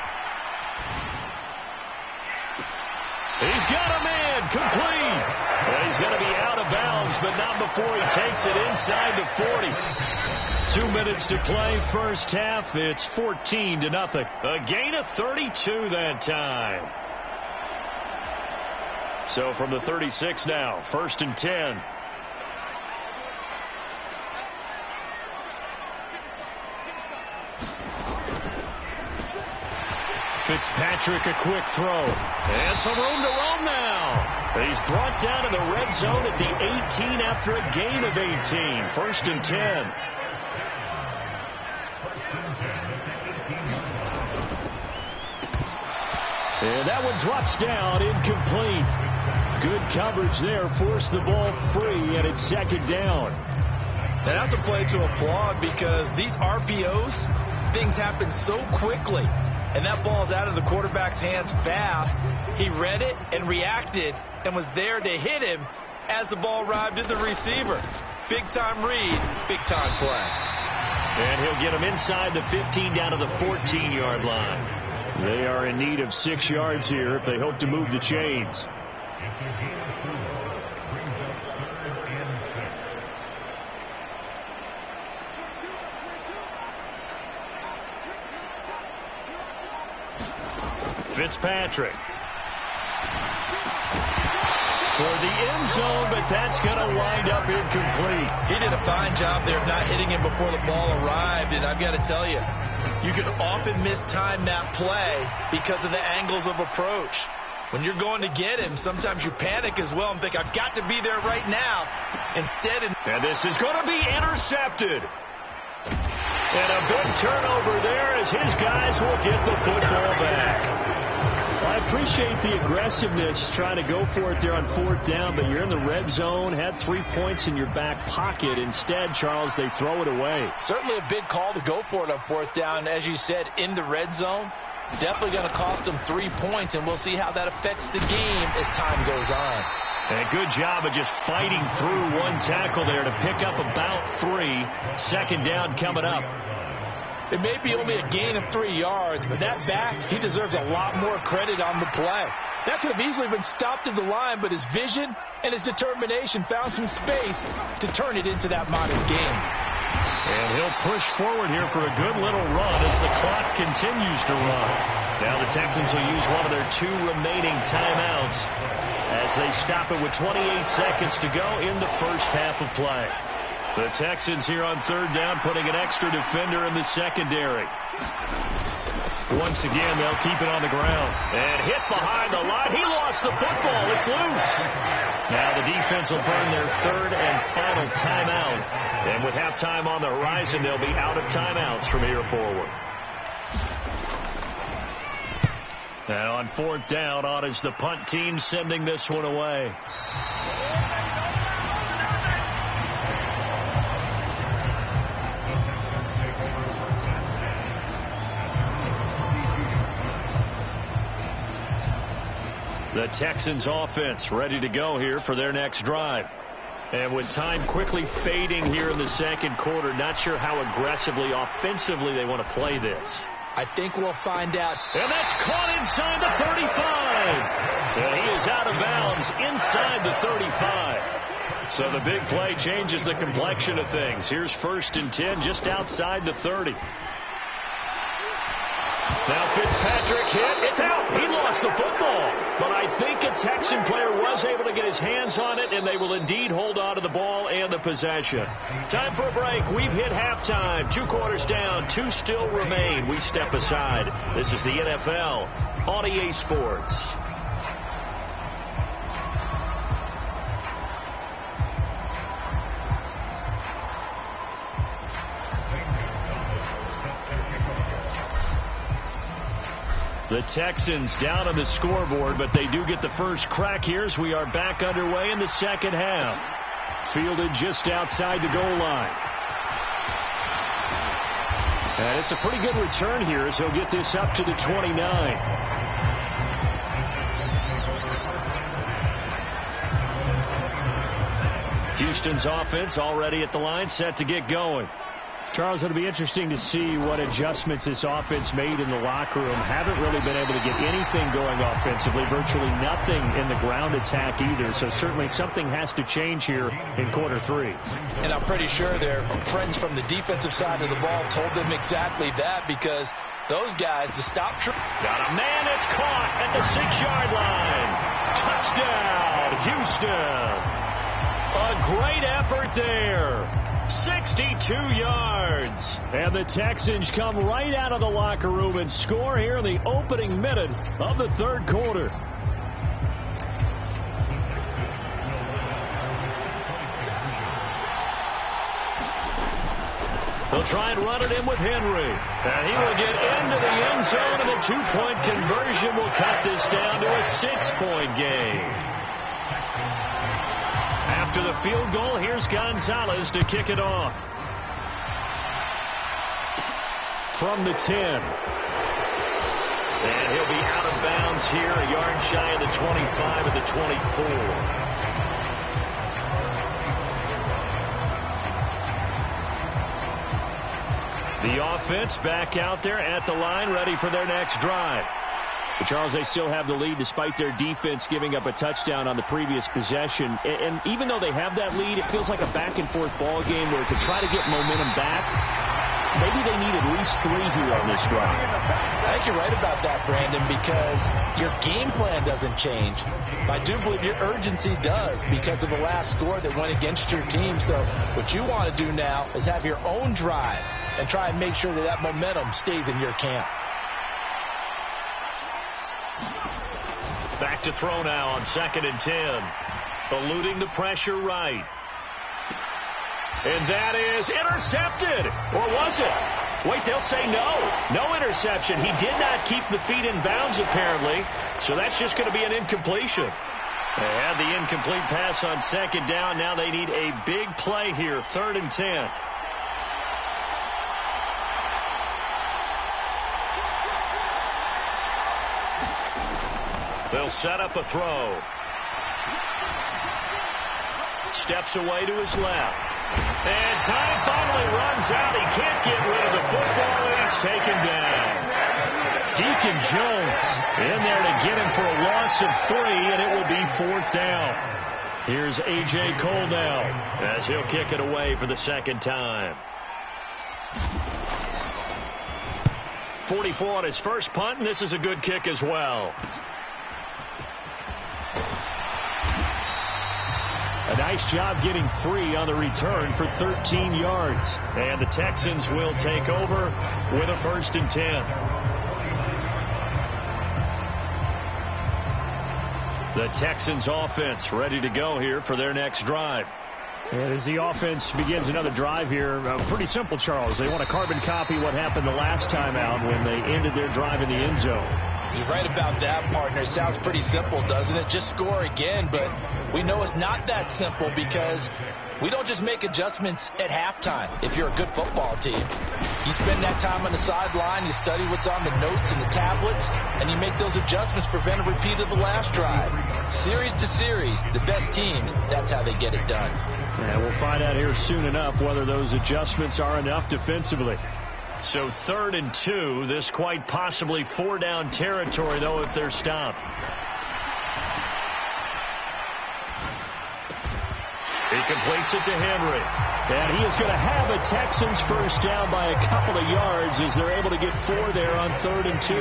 He's got a man, complete. Well, he's going to be out of bounds, but not before he takes it inside the 40. 2 minutes to play, first half. It's 14-0. A gain of 32 that time. So from the 36 now, 1st and 10. Fitzpatrick, a quick throw. And some room to roam now. He's brought down in the red zone at the 18 after a gain of 18. 1st and 10. And that one drops down, incomplete. Good coverage there, forced the ball free, and it's 2nd down. And that's a play to applaud because these RPOs, things happen so quickly. And that ball's out of the quarterback's hands fast. He read it and reacted and was there to hit him as the ball arrived at the receiver. Big-time read, big-time play. And he'll get him inside the 15 down to the 14-yard line. They are in need of 6 yards here if they hope to move the chains. Fitzpatrick. For the end zone, but that's going to wind up incomplete. He did a fine job there of not hitting him before the ball arrived, and I've got to tell you, you can often mistime that play because of the angles of approach. When you're going to get him, sometimes you panic as well and think, I've got to be there right now. Instead, and this is going to be intercepted. And a big turnover there as his guys will get the football back. Well, I appreciate the aggressiveness trying to go for it there on 4th down, but you're in the red zone, had 3 points in your back pocket. Instead, Charles, they throw it away. Certainly a big call to go for it on 4th down. As you said, in the red zone, definitely going to cost them 3 points, and we'll see how that affects the game as time goes on. And a good job of just fighting through one tackle there to pick up about 3. 2nd down coming up. It may be only a gain of 3 yards, but that back, he deserves a lot more credit on the play. That could have easily been stopped at the line, but his vision and his determination found some space to turn it into that modest gain. And he'll push forward here for a good little run as the clock continues to run. Now the Texans will use one of their 2 remaining timeouts as they stop it with 28 seconds to go in the first half of play. The Texans here on 3rd down putting an extra defender in the secondary. Once again, they'll keep it on the ground. And hit behind the line. He lost the football. It's loose. Now the defense will burn their 3rd and final timeout. And with halftime on the horizon, they'll be out of timeouts from here forward. Now on 4th down, on is the punt team sending this one away. The Texans offense ready to go here for their next drive. And with time quickly fading here in the second quarter, not sure how aggressively, offensively they want to play this. I think we'll find out. And that's caught inside the 35. And he is out of bounds inside the 35. So the big play changes the complexion of things. Here's 1st and 10 just outside the 30. Now Fitzpatrick hit. It's out. He lost the football. But I think a Texan player was able to get his hands on it, and they will indeed hold on to the ball and the possession. Time for a break. We've hit halftime. 2 quarters down. 2 still remain. We step aside. This is the NFL on EA Sports. The Texans down on the scoreboard, but they do get the first crack here as we are back underway in the second half. Fielded just outside the goal line. And it's a pretty good return here as he'll get this up to the 29. Houston's offense already at the line, set to get going. Charles, it'll be interesting to see what adjustments this offense made in the locker room. Haven't really been able to get anything going offensively, virtually nothing in the ground attack either. So certainly something has to change here in quarter 3. And I'm pretty sure their friends from the defensive side of the ball told them exactly that, because those guys, the stop. Got a man that's caught at the 6-yard line. Touchdown, Houston. A great effort there. 62 yards. And the Texans come right out of the locker room and score here in the opening minute of the 3rd quarter. They'll try and run it in with Henry. And he will get into the end zone, and the 2-point conversion will cut this down to a 6-point game. After the field goal, here's Gonzalez to kick it off. From the 10. And he'll be out of bounds here, a yard shy of the 25 of the 24. The offense back out there at the line, ready for their next drive. But Charles, they still have the lead despite their defense giving up a touchdown on the previous possession. And even though they have that lead, it feels like a back-and-forth ball game where to try to get momentum back, maybe they need at least 3 here on this drive. I think you're right about that, Brandon, because your game plan doesn't change. I do believe your urgency does because of the last score that went against your team. So what you want to do now is have your own drive and try and make sure that that momentum stays in your camp. Back to throw now on 2nd and 10. Eluding the pressure right. And that is intercepted. Or was it? Wait, they'll say no. No interception. He did not keep the feet in bounds, apparently. So that's just going to be an incompletion. They had the incomplete pass on 2nd down. Now they need a big play here. 3rd and 10. They'll set up a throw. Steps away to his left. And time finally runs out. He can't get rid of the football, and he's taken down. Deacon Jones in there to get him for a loss of 3, and it will be 4th down. Here's A.J. Cole now as he'll kick it away for the second time. 44 on his first punt, and this is a good kick as well. A nice job getting 3 on the return for 13 yards. And the Texans will take over with a 1st and 10. The Texans offense ready to go here for their next drive. And as the offense begins another drive here, pretty simple, Charles. They want to carbon copy what happened the last time out when they ended their drive in the end zone. You're right about that, partner. Sounds pretty simple, doesn't it? Just score again, but we know it's not that simple because we don't just make adjustments at halftime if you're a good football team. You spend that time on the sideline, you study what's on the notes and the tablets, and you make those adjustments, prevent a repeat of the last drive. Series to series, the best teams, that's how they get it done. And we'll find out here soon enough whether those adjustments are enough defensively. So 3rd and 2, this quite possibly 4-down territory, though, if they're stopped. He completes it to Henry. And he is going to have a Texans first down by a couple of yards as they're able to get 4 there on 3rd and 2.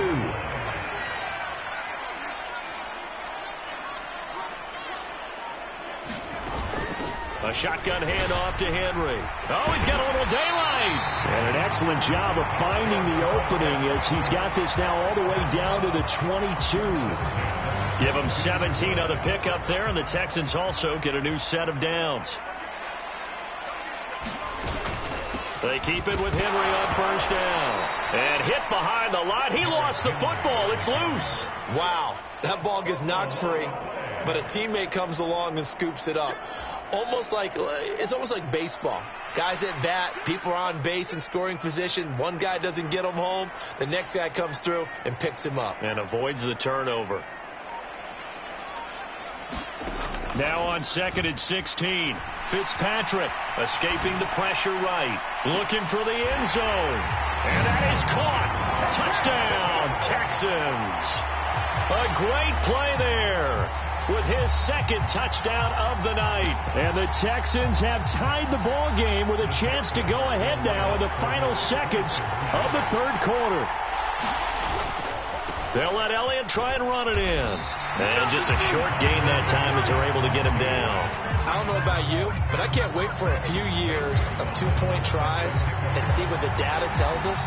A shotgun handoff to Henry. Oh, he's got a little daylight. And an excellent job of finding the opening as he's got this now all the way down to the 22. Give him 17 on the pickup there, and the Texans also get a new set of downs. They keep it with Henry on 1st down. And hit behind the line. He lost the football. It's loose. Wow, that ball gets knocked free, but a teammate comes along and scoops it up. It's almost like baseball. Guys at bat, people are on base in scoring position. One guy doesn't get him home. The next guy comes through and picks him up. And avoids the turnover. Now on 2nd and 16. Fitzpatrick escaping the pressure right. Looking for the end zone. And that is caught. Touchdown, Texans. A great play there with his 2nd touchdown of the night. And the Texans have tied the ball game with a chance to go ahead now in the final seconds of the 3rd quarter. They'll let Elliott try and run it in. And just a short gain that time as they're able to get him down. I don't know about you, but I can't wait for a few years of 2-point tries and see what the data tells us,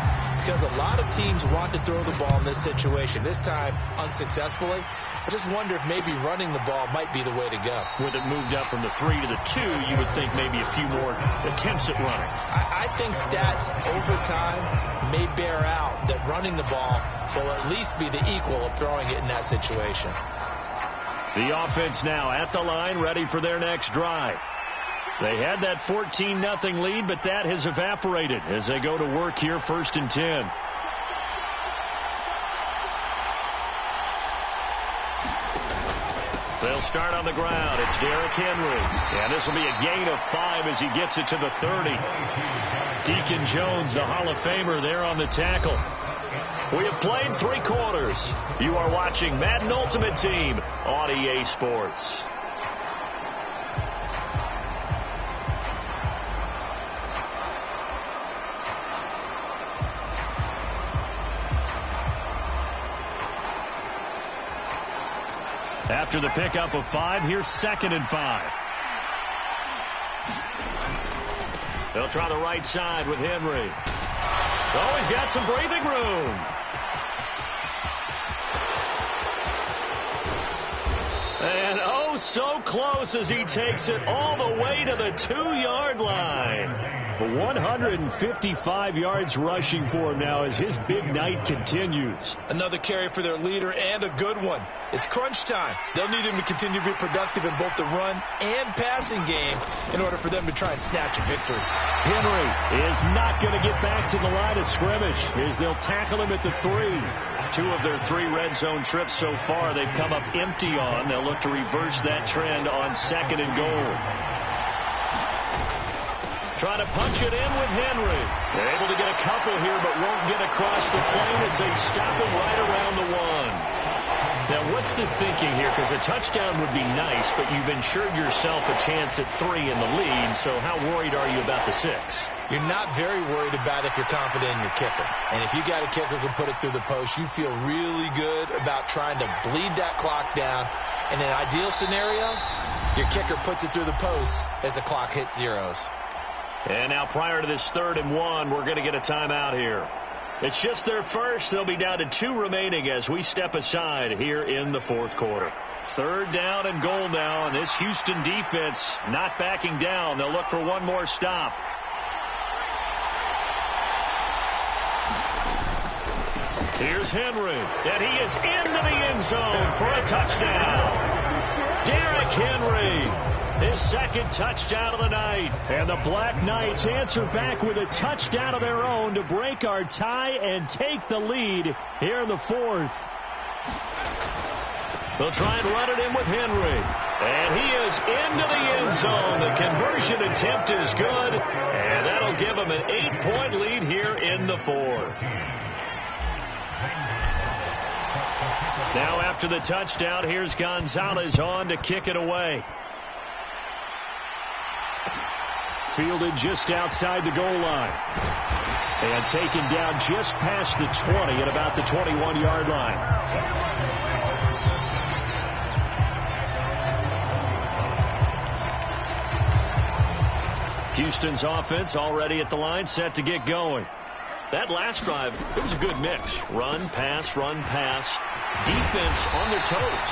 because a lot of teams want to throw the ball in this situation, this time unsuccessfully. I just wonder if maybe running the ball might be the way to go. With it moved up from the 3 to the 2, you would think maybe a few more attempts at running. I think stats over time may bear out that running the ball will at least be the equal of throwing it in that situation. The offense now at the line, ready for their next drive. They had that 14-0 lead, but that has evaporated as they go to work here, 1st and 10. They'll start on the ground. It's Derrick Henry. And this will be a gain of 5 as he gets it to the 30. Deacon Jones, the Hall of Famer, there on the tackle. We have played 3 quarters. You are watching Madden Ultimate Team on EA Sports. After the pickup of 5, here's 2nd and 5. They'll try the right side with Henry. Oh, he's got some breathing room. And oh, so close as he takes it all the way to the 2-yard line. 155 yards rushing for him now as his big night continues. Another carry for their leader, and a good one. It's crunch time. They'll need him to continue to be productive in both the run and passing game in order for them to try and snatch a victory. Henry is not going to get back to the line of scrimmage as they'll tackle him at the 3. 2 of their 3 red zone trips so far they've come up empty on. They'll look to reverse that trend on 2nd and goal. Trying to punch it in with Henry. They're able to get a couple here, but won't get across the plane as they stop him right around the 1. Now, what's the thinking here? Because a touchdown would be nice, but you've ensured yourself a chance at 3 in the lead, so how worried are you about the 6? You're not very worried about if you're confident in your kicker. And if you got a kicker who can put it through the post, you feel really good about trying to bleed that clock down. In an ideal scenario, your kicker puts it through the post as the clock hits zeros. And now prior to this 3rd and 1, we're going to get a timeout here. It's just their first. They'll be down to 2 remaining as we step aside here in the 4th quarter. 3rd down and goal now, and this Houston defense not backing down. They'll look for one more stop. Here's Henry, and he is into the end zone for a touchdown. Derrick Henry. His 2nd touchdown of the night. And the Black Knights answer back with a touchdown of their own to break our tie and take the lead here in the 4th. They'll try and run it in with Henry. And he is into the end zone. The conversion attempt is good. And that'll give them an 8-point lead here in the 4th. Now after the touchdown, here's Gonzalez on to kick it away. Fielded just outside the goal line. And taken down just past the 20 at about the 21-yard line. Houston's offense already at the line, set to get going. That last drive, it was a good mix. Run, pass, defense on their toes.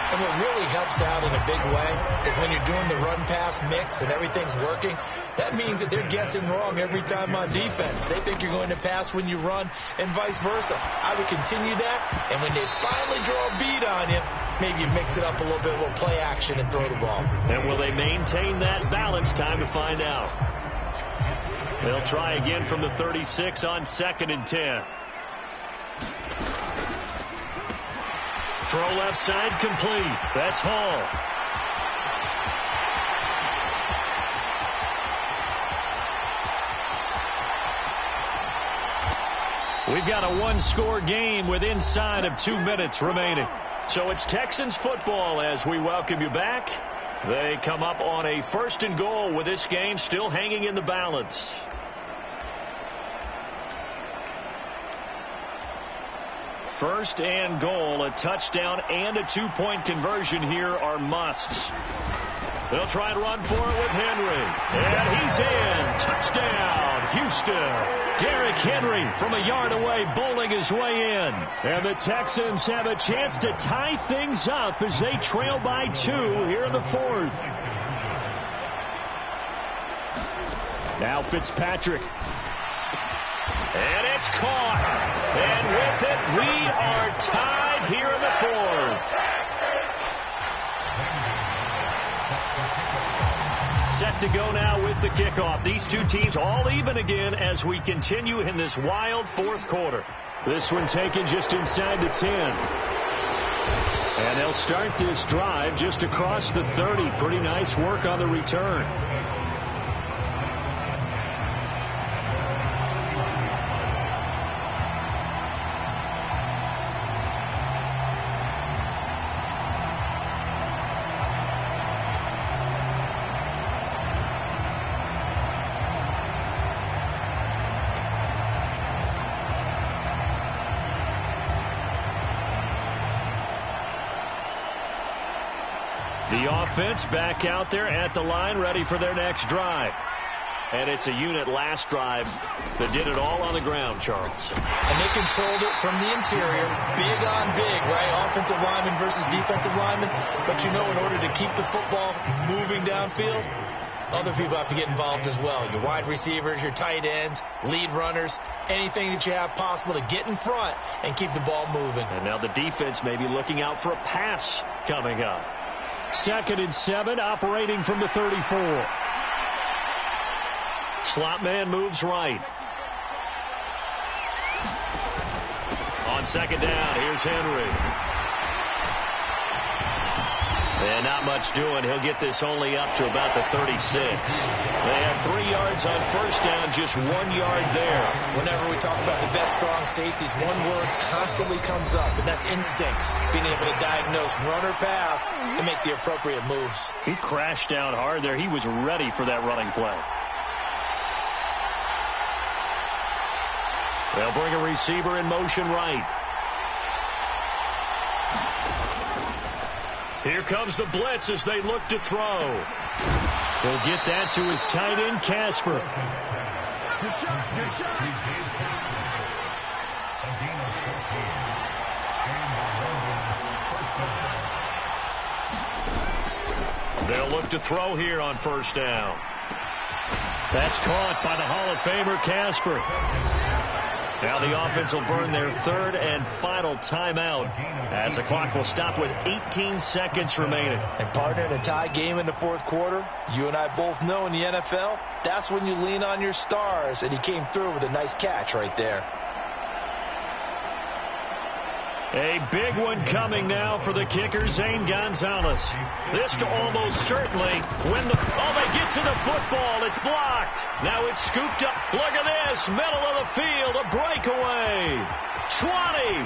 And what really helps out in a big way is when you're doing the run-pass mix and everything's working, that means that they're guessing wrong every time on defense. They think you're going to pass when you run and vice versa. I would continue that, and when they finally draw a bead on you, maybe you mix it up a little bit, a little play action, and throw the ball. And will they maintain that balance? Time to find out. They'll try again from the 36 on 2nd and 10. Throw left side complete. That's Hall. We've got a one-score game with inside of 2 minutes remaining. So it's Texans football as we welcome you back. They come up on a 1st and goal with this game still hanging in the balance. First and goal, a touchdown and a 2-point conversion here are musts. They'll try and run for it with Henry. And he's in. Touchdown, Houston. Derrick Henry from a yard away bowling his way in. And the Texans have a chance to tie things up as they trail by 2 here in the 4th. Now Fitzpatrick. And it's caught. And with it, we are tied here in the 4th. Set to go now with the kickoff. These two teams all even again as we continue in this wild 4th quarter. This one taken just inside the 10. And they'll start this drive just across the 30. Pretty nice work on the return. The offense back out there at the line, ready for their next drive. And it's a unit last drive that did it all on the ground, Charles. And they controlled it from the interior, big on big, right? Offensive lineman versus defensive lineman. But you know, in order to keep the football moving downfield, other people have to get involved as well. Your wide receivers, your tight ends, lead runners, anything that you have possible to get in front and keep the ball moving. And now the defense may be looking out for a pass coming up. 2nd and 7, operating from the 34. Slot man moves right. On 2nd down, here's Henry. And not much doing. He'll get this only up to about the 36. They have 3 yards on first down, just 1 yard there. Whenever we talk about the best strong safeties, one word constantly comes up, and that's instincts. Being able to diagnose run or pass and make the appropriate moves. He crashed down hard there. He was ready for that running play. They'll bring a receiver in motion right. Here comes the blitz as they look to throw. He'll get that to his tight end, Casper. They'll look to throw here on first down. That's caught by the Hall of Famer, Casper. Now the offense will burn their 3rd and final timeout as the clock will stop with 18 seconds remaining. And partner, in a tie game in the 4th quarter, you and I both know in the NFL, that's when you lean on your stars, and he came through with a nice catch right there. A big one coming now for the kicker, Zane Gonzalez. This to almost certainly win the... Oh, they get to the football. It's blocked. Now it's scooped up. Look at this. Middle of the field. A breakaway. 20,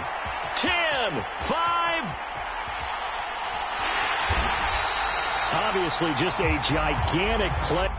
10, 5. Obviously just a gigantic play.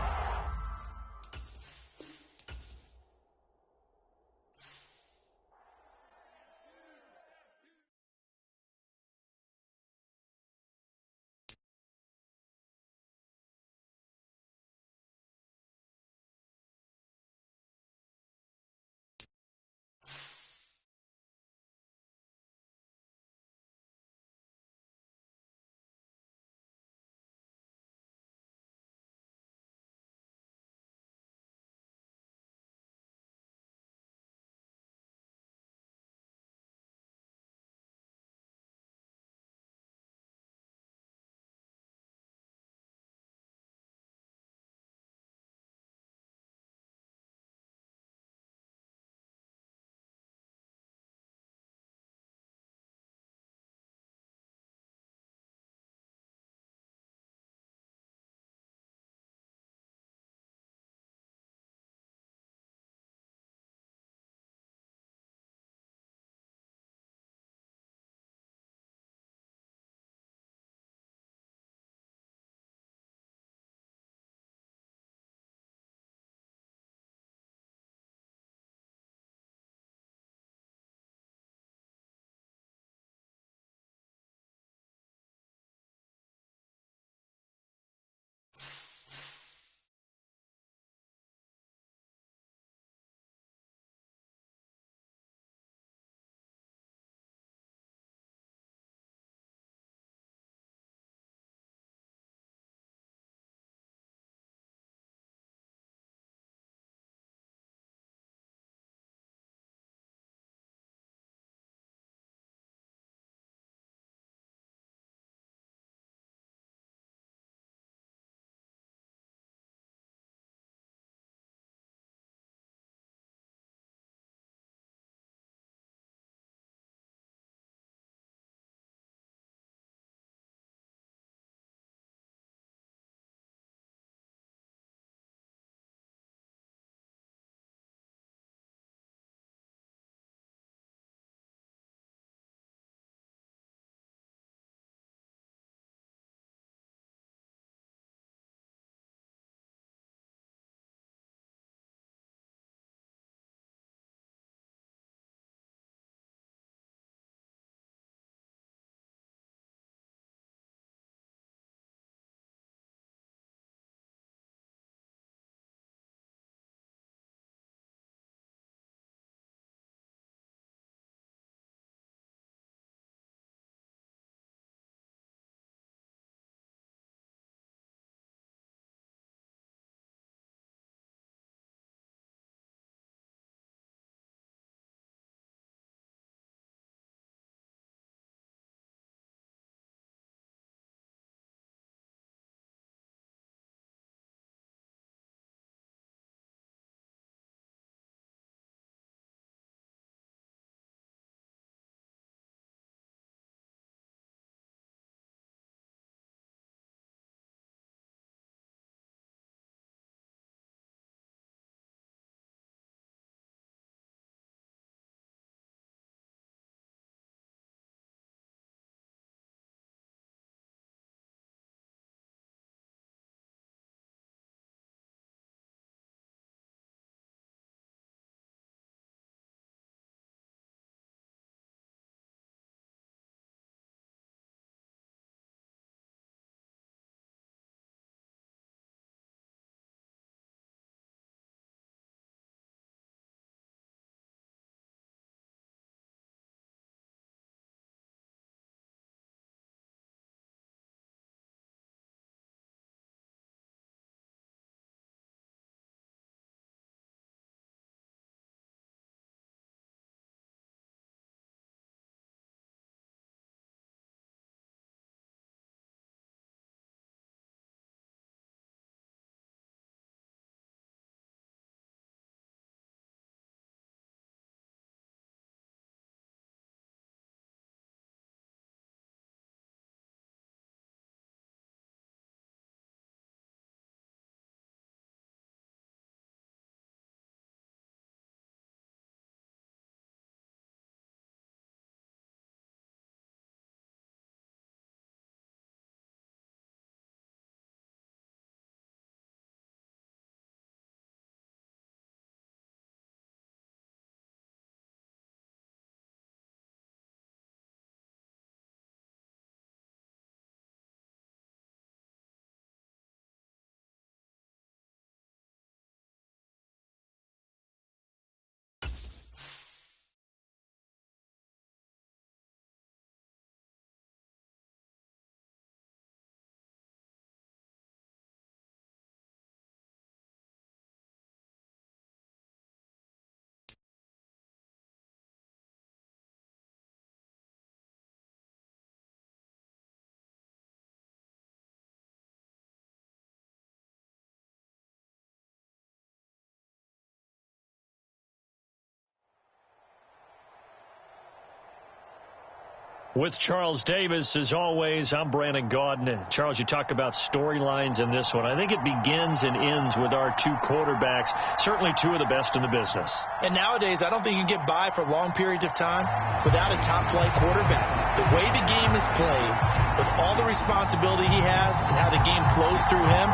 With Charles Davis, as always, I'm Brandon Gaudin. Charles, you talk about storylines in this one. I think it begins and ends with our two quarterbacks, certainly two of the best in the business. And nowadays, I don't think you can get by for long periods of time without a top-flight quarterback. The way the game is played, with all the responsibility he has and how the game flows through him,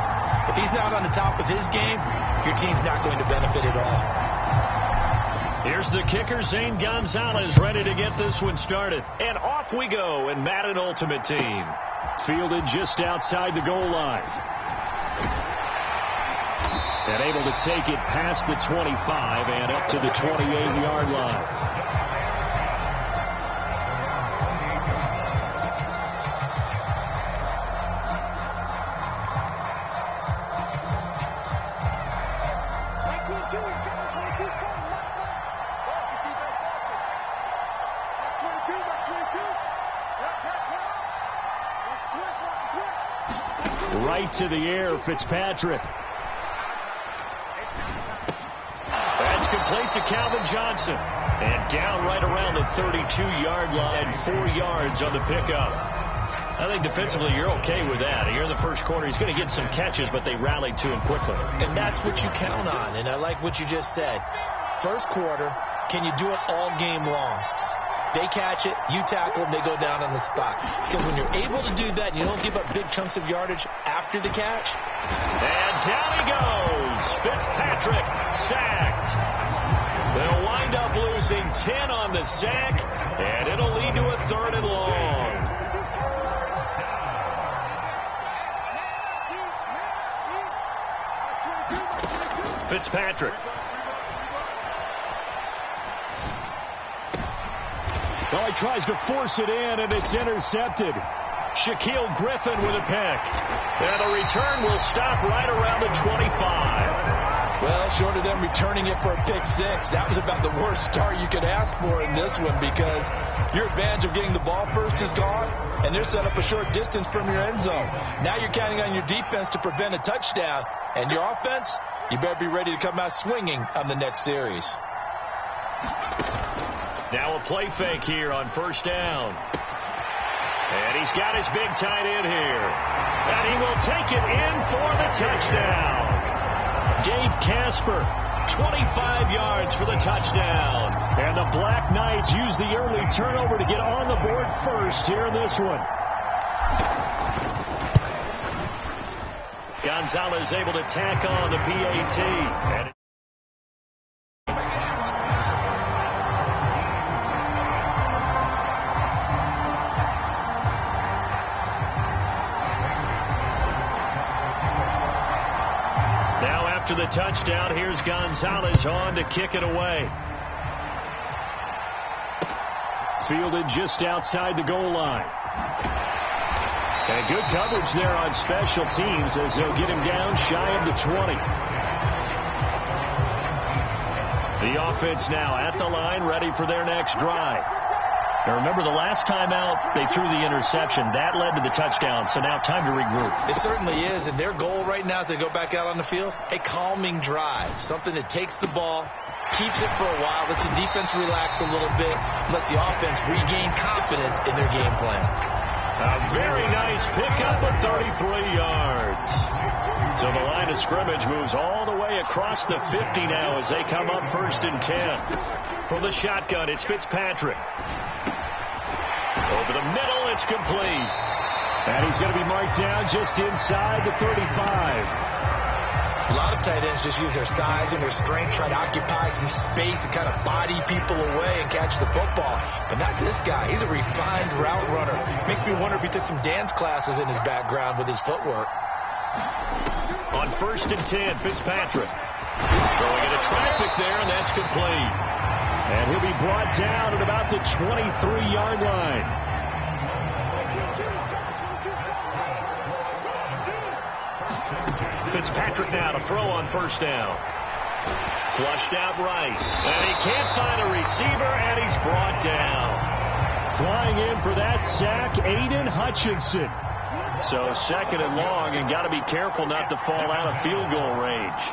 if he's not on the top of his game, your team's not going to benefit at all. Here's the kicker, Zane Gonzalez, ready to get this one started. And off we go in Madden Ultimate Team. Fielded just outside the goal line. And able to take it past the 25 and up to the 28-yard line. Right to the air, Fitzpatrick. That's complete to Calvin Johnson. And down right around the 32-yard line, 4 yards on the pickup. I think defensively you're okay with that. Here in the first quarter, he's going to get some catches, but they rallied to him quickly. And that's what you count on, and I like what you just said. First quarter, can you do it all game long? They catch it, you tackle them, they go down on the spot. Because when you're able to do that, you don't give up big chunks of yardage after the catch. And down he goes. Fitzpatrick sacked. They'll wind up losing 10 on the sack, and it'll lead to a 3rd and long. Fitzpatrick. Well, he tries to force it in, and it's intercepted. Shaquille Griffin with a pick. And the return will stop right around the 25. Well, short of them returning it for a pick six, that was about the worst start you could ask for in this one because your advantage of getting the ball first is gone, and they're set up a short distance from your end zone. Now you're counting on your defense to prevent a touchdown, and your offense, you better be ready to come out swinging on the next series. Now a play fake here on first down. And he's got his big tight end here. And he will take it in for the touchdown. Dave Casper, 25 yards for the touchdown. And the Black Knights use the early turnover to get on the board first here in this one. Gonzalez able to tack on the PAT. And after the touchdown, here's Gonzalez on to kick it away. Fielded just outside the goal line. And good coverage there on special teams as they'll get him down shy of the 20. The offense now at the line, ready for their next drive. Now remember, the last time out, they threw the interception. That led to the touchdown, so now time to regroup. It certainly is, and their goal right now as they go back out on the field, a calming drive, something that takes the ball, keeps it for a while, lets the defense relax a little bit, lets the offense regain confidence in their game plan. A very nice pickup of 33 yards. So the line of scrimmage moves all the way across the 50 now as they come up 1st and 10. From the shotgun, it's Fitzpatrick. Over the middle, it's complete. And he's going to be marked down just inside the 35. A lot of tight ends just use their size and their strength, try to occupy some space and kind of body people away and catch the football. But not this guy. He's a refined route runner. Makes me wonder if he took some dance classes in his background with his footwork. On 1st and 10, Fitzpatrick. Throwing into traffic there, and that's complete. And he'll be brought down at about the 23-yard line. Fitzpatrick now to throw on 1st down. Flushed out right. And he can't find a receiver, and he's brought down. Flying in for that sack, Aiden Hutchinson. So 2nd and long, and got to be careful not to fall out of field goal range.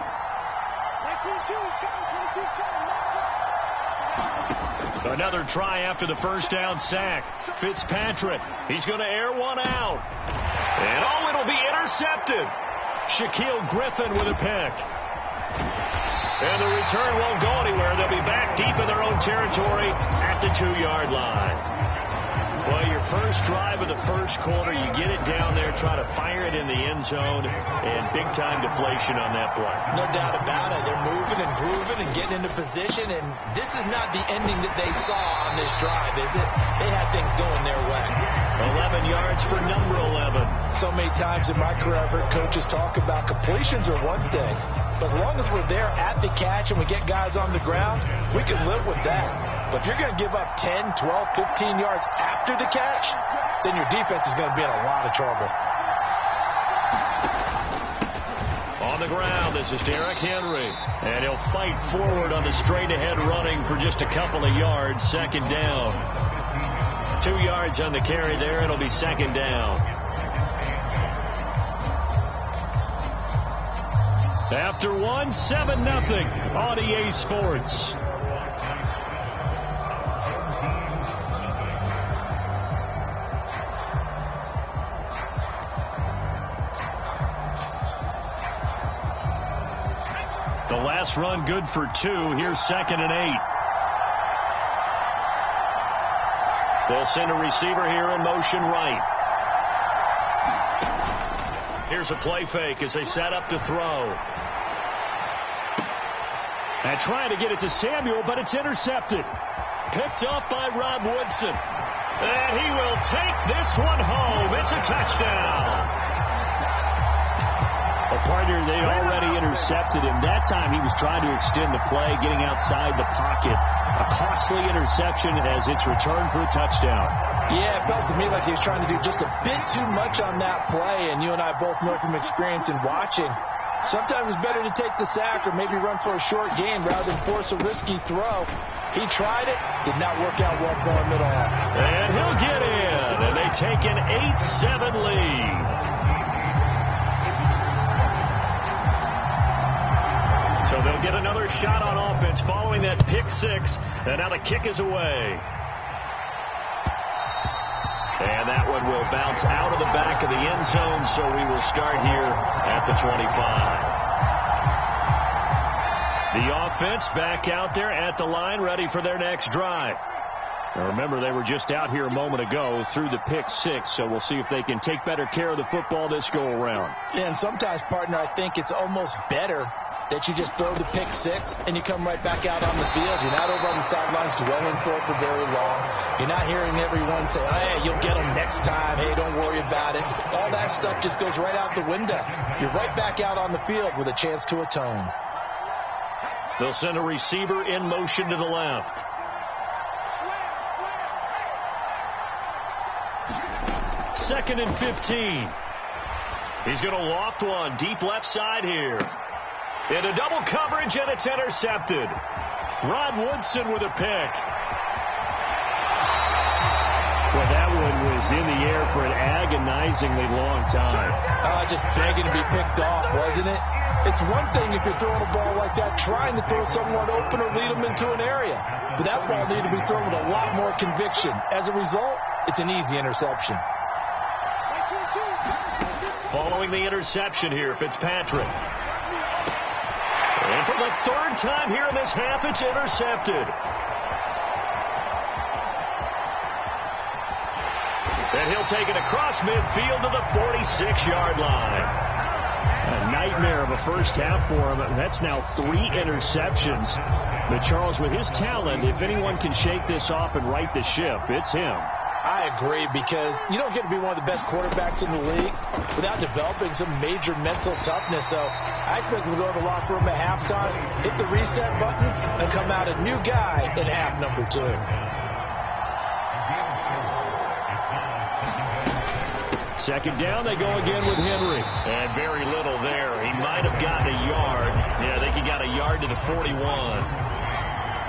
Another try after the first down sack. Fitzpatrick, he's going to air one out. And oh, it'll be intercepted. Shaquille Griffin with a pick. And the return won't go anywhere. They'll be back deep in their own territory at the 2-yard line. Well, your first drive of the first quarter, you get it down there, try to fire it in the end zone, and big-time deflation on that play. No doubt about it. They're moving and grooving and getting into position, and this is not the ending that they saw on this drive, is it? They had things going their way. 11 yards for number 11. So many times in my career, I've heard coaches talk about completions are one thing, but as long as we're there at the catch and we get guys on the ground, we can live with that. But if you're going to give up 10, 12, 15 yards after the catch, then your defense is going to be in a lot of trouble. On the ground, this is Derrick Henry. And he'll fight forward on the straight-ahead running for just a couple of yards. Second down. 2 yards on the carry there. It'll be second down. After one, 7-0 on EA Sports. The last run good for 2. Here's 2nd and 8. They'll send a receiver here in motion right. Here's a play fake as they set up to throw. And trying to get it to Samuel, but it's intercepted. Picked up by Rod Woodson. And he will take this one home. It's a touchdown. A partner, they already intercepted him. That time he was trying to extend the play, getting outside the pocket. A costly interception as it's returned for a touchdown. Yeah, it felt to me like he was trying to do just a bit too much on that play, and you and I both know from experience in watching, sometimes it's better to take the sack or maybe run for a short gain rather than force a risky throw. He tried it, did not work out well for him at all. And he'll get in, and they take an 8-7 lead. So they'll get another shot on offense following that pick six. And now the kick is away. And that one will bounce out of the back of the end zone. So we will start here at the 25. The offense back out there at the line, ready for their next drive. Now remember, they were just out here a moment ago through the pick six. So we'll see if they can take better care of the football this go around. Yeah, and sometimes, partner, I think it's almost better that you just throw the pick six and you come right back out on the field. You're not over on the sidelines dwelling for very long. You're not hearing everyone say, hey, you'll get them next time. Hey, don't worry about it. All that stuff just goes right out the window. You're right back out on the field with a chance to atone. They'll send a receiver in motion to the left. Second and 15. He's going to loft one deep left side here. Into double coverage, and it's intercepted. Rod Woodson with a pick. Well, that one was in the air for an agonizingly long time. Just begging to be picked off, wasn't it? It's one thing if you're throwing a ball like that, trying to throw someone open or lead them into an area. But that ball needed to be thrown with a lot more conviction. As a result, it's an easy interception. Following the interception here, Fitzpatrick. And for the third time here in this half, it's intercepted. And he'll take it across midfield to the 46-yard line. A nightmare of a first half for him. That's now 3 interceptions. But Charles, with his talent, if anyone can shake this off and right the ship, it's him. I agree, because you don't get to be one of the best quarterbacks in the league without developing some major mental toughness. So I expect him to go to the locker room at halftime, hit the reset button, and come out a new guy in half number 2. Second down, they go again with Henry. And very little there. He might have gotten a yard. Yeah, I think he got a yard to the 41.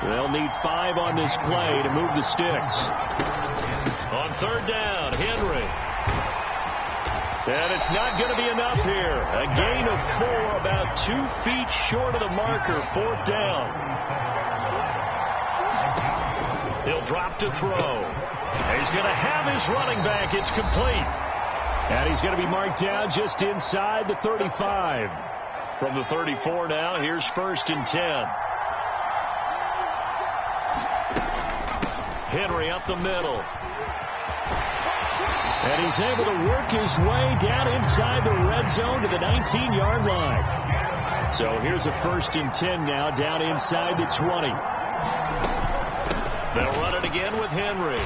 They'll need 5 on this play to move the sticks. On third down, Henry. And it's not going to be enough here. A gain of 4, about 2 feet short of the marker. 4th down. He'll drop to throw. He's going to have his running back. It's complete. And he's going to be marked down just inside the 35. From the 34 now, here's 1st and 10. Henry up the middle. And he's able to work his way down inside the red zone to the 19-yard line. So here's a 1st and 10 now, down inside the 20. They'll run it again with Henry.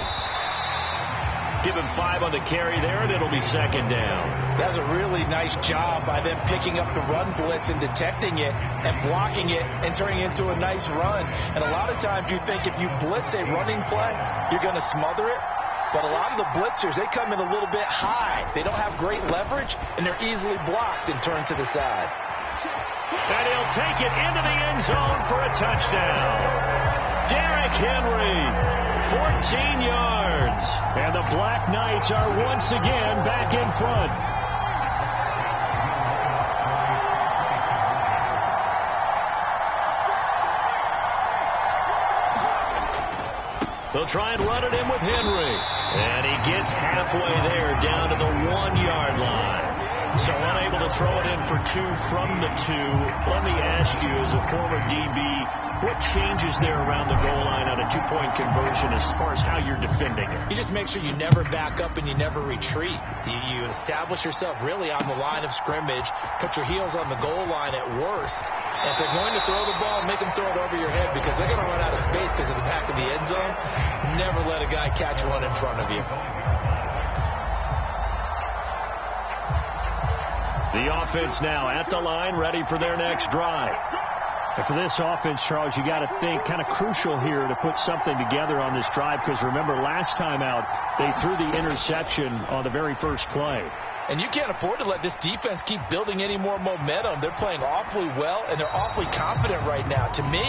Give him 5 on the carry there, and it'll be 2nd down. That's a really nice job by them picking up the run blitz and detecting it and blocking it and turning it into a nice run. And a lot of times you think if you blitz a running play, you're going to smother it. But a lot of the blitzers, they come in a little bit high. They don't have great leverage, and they're easily blocked and turned to the side. And he'll take it into the end zone for a touchdown. Derrick Henry, 14 yards. And the Black Knights are once again back in front. They'll try and run it in with Henry. And he gets halfway there, down to the 1-yard line. So unable to throw it in for 2 from the 2. Let me ask you, as a former DB, what changes there around the goal line on a 2-point conversion as far as how you're defending it? You just make sure you never back up and you never retreat. You establish yourself really on the line of scrimmage, put your heels on the goal line at worst. And if they're going to throw the ball, make them throw it over your head because they're going to run out of space because of the back of the end zone. Never let a guy catch one in front of you. The offense now at the line, ready for their next drive. And for this offense, Charles, you got to think kind of crucial here to put something together on this drive because remember last time out they threw the interception on the very first play. And you can't afford to let this defense keep building any more momentum. They're playing awfully well, and they're awfully confident right now. To me,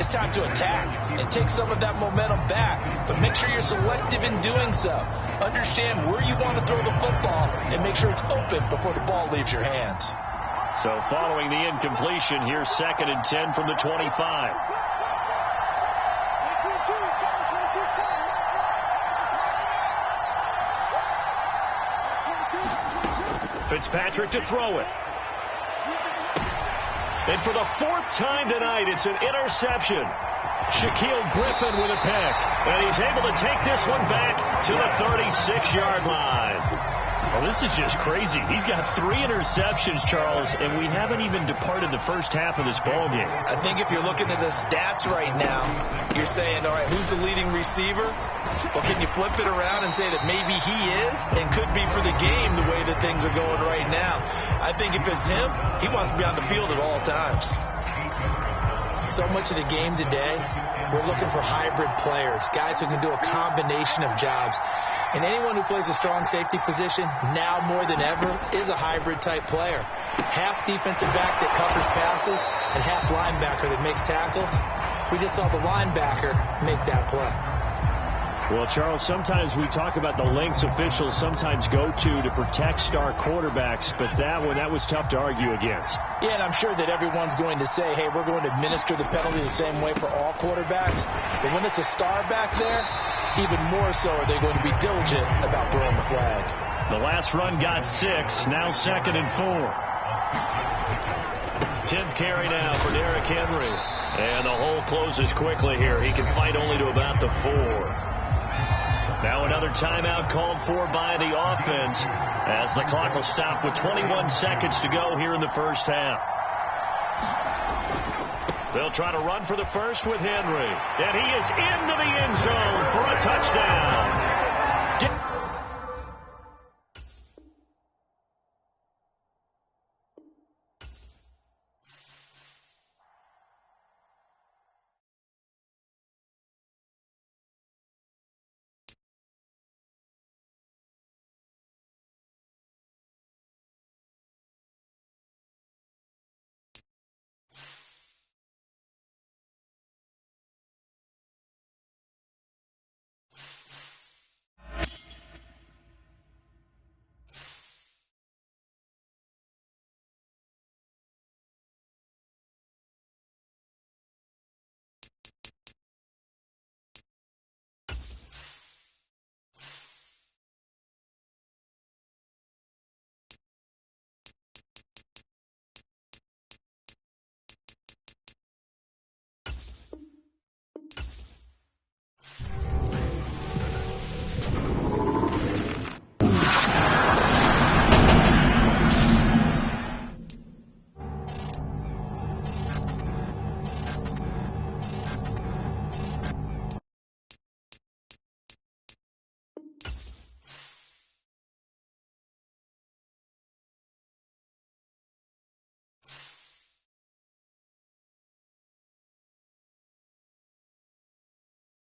it's time to attack and take some of that momentum back. But make sure you're selective in doing so. Understand where you want to throw the football and make sure it's open before the ball leaves your hands. So following the incompletion, here's 2nd and 10 from the 25. Fitzpatrick to throw it. And for the 4th time tonight, it's an interception. Shaquille Griffin with a pick. And he's able to take this one back to the 36-yard line. Well, this is just crazy. He's got 3 interceptions, Charles, and we haven't even departed the first half of this ball game. I think if you're looking at the stats right now, you're saying, all right, who's the leading receiver? Well, can you flip it around and say that maybe he is and could be for the game the way that things are going right now? I think if it's him, he wants to be on the field at all times. So much of the game today, we're looking for hybrid players, guys who can do a combination of jobs. And anyone who plays a strong safety position, now more than ever, is a hybrid-type player. Half defensive back that covers passes and half linebacker that makes tackles. We just saw the linebacker make that play. Well, Charles, sometimes we talk about the lengths officials sometimes go to protect star quarterbacks, but that was tough to argue against. Yeah, and I'm sure that everyone's going to say, hey, we're going to administer the penalty the same way for all quarterbacks. But when it's a star back there, even more so are they going to be diligent about throwing the flag. The last run got 6, now 2nd and 4. 10th carry now for Derrick Henry. And the hole closes quickly here. He can fight only to about the 4. Now another timeout called for by the offense as the clock will stop with 21 seconds to go here in the first half. They'll try to run for the first with Henry. And he is into the end zone for a touchdown.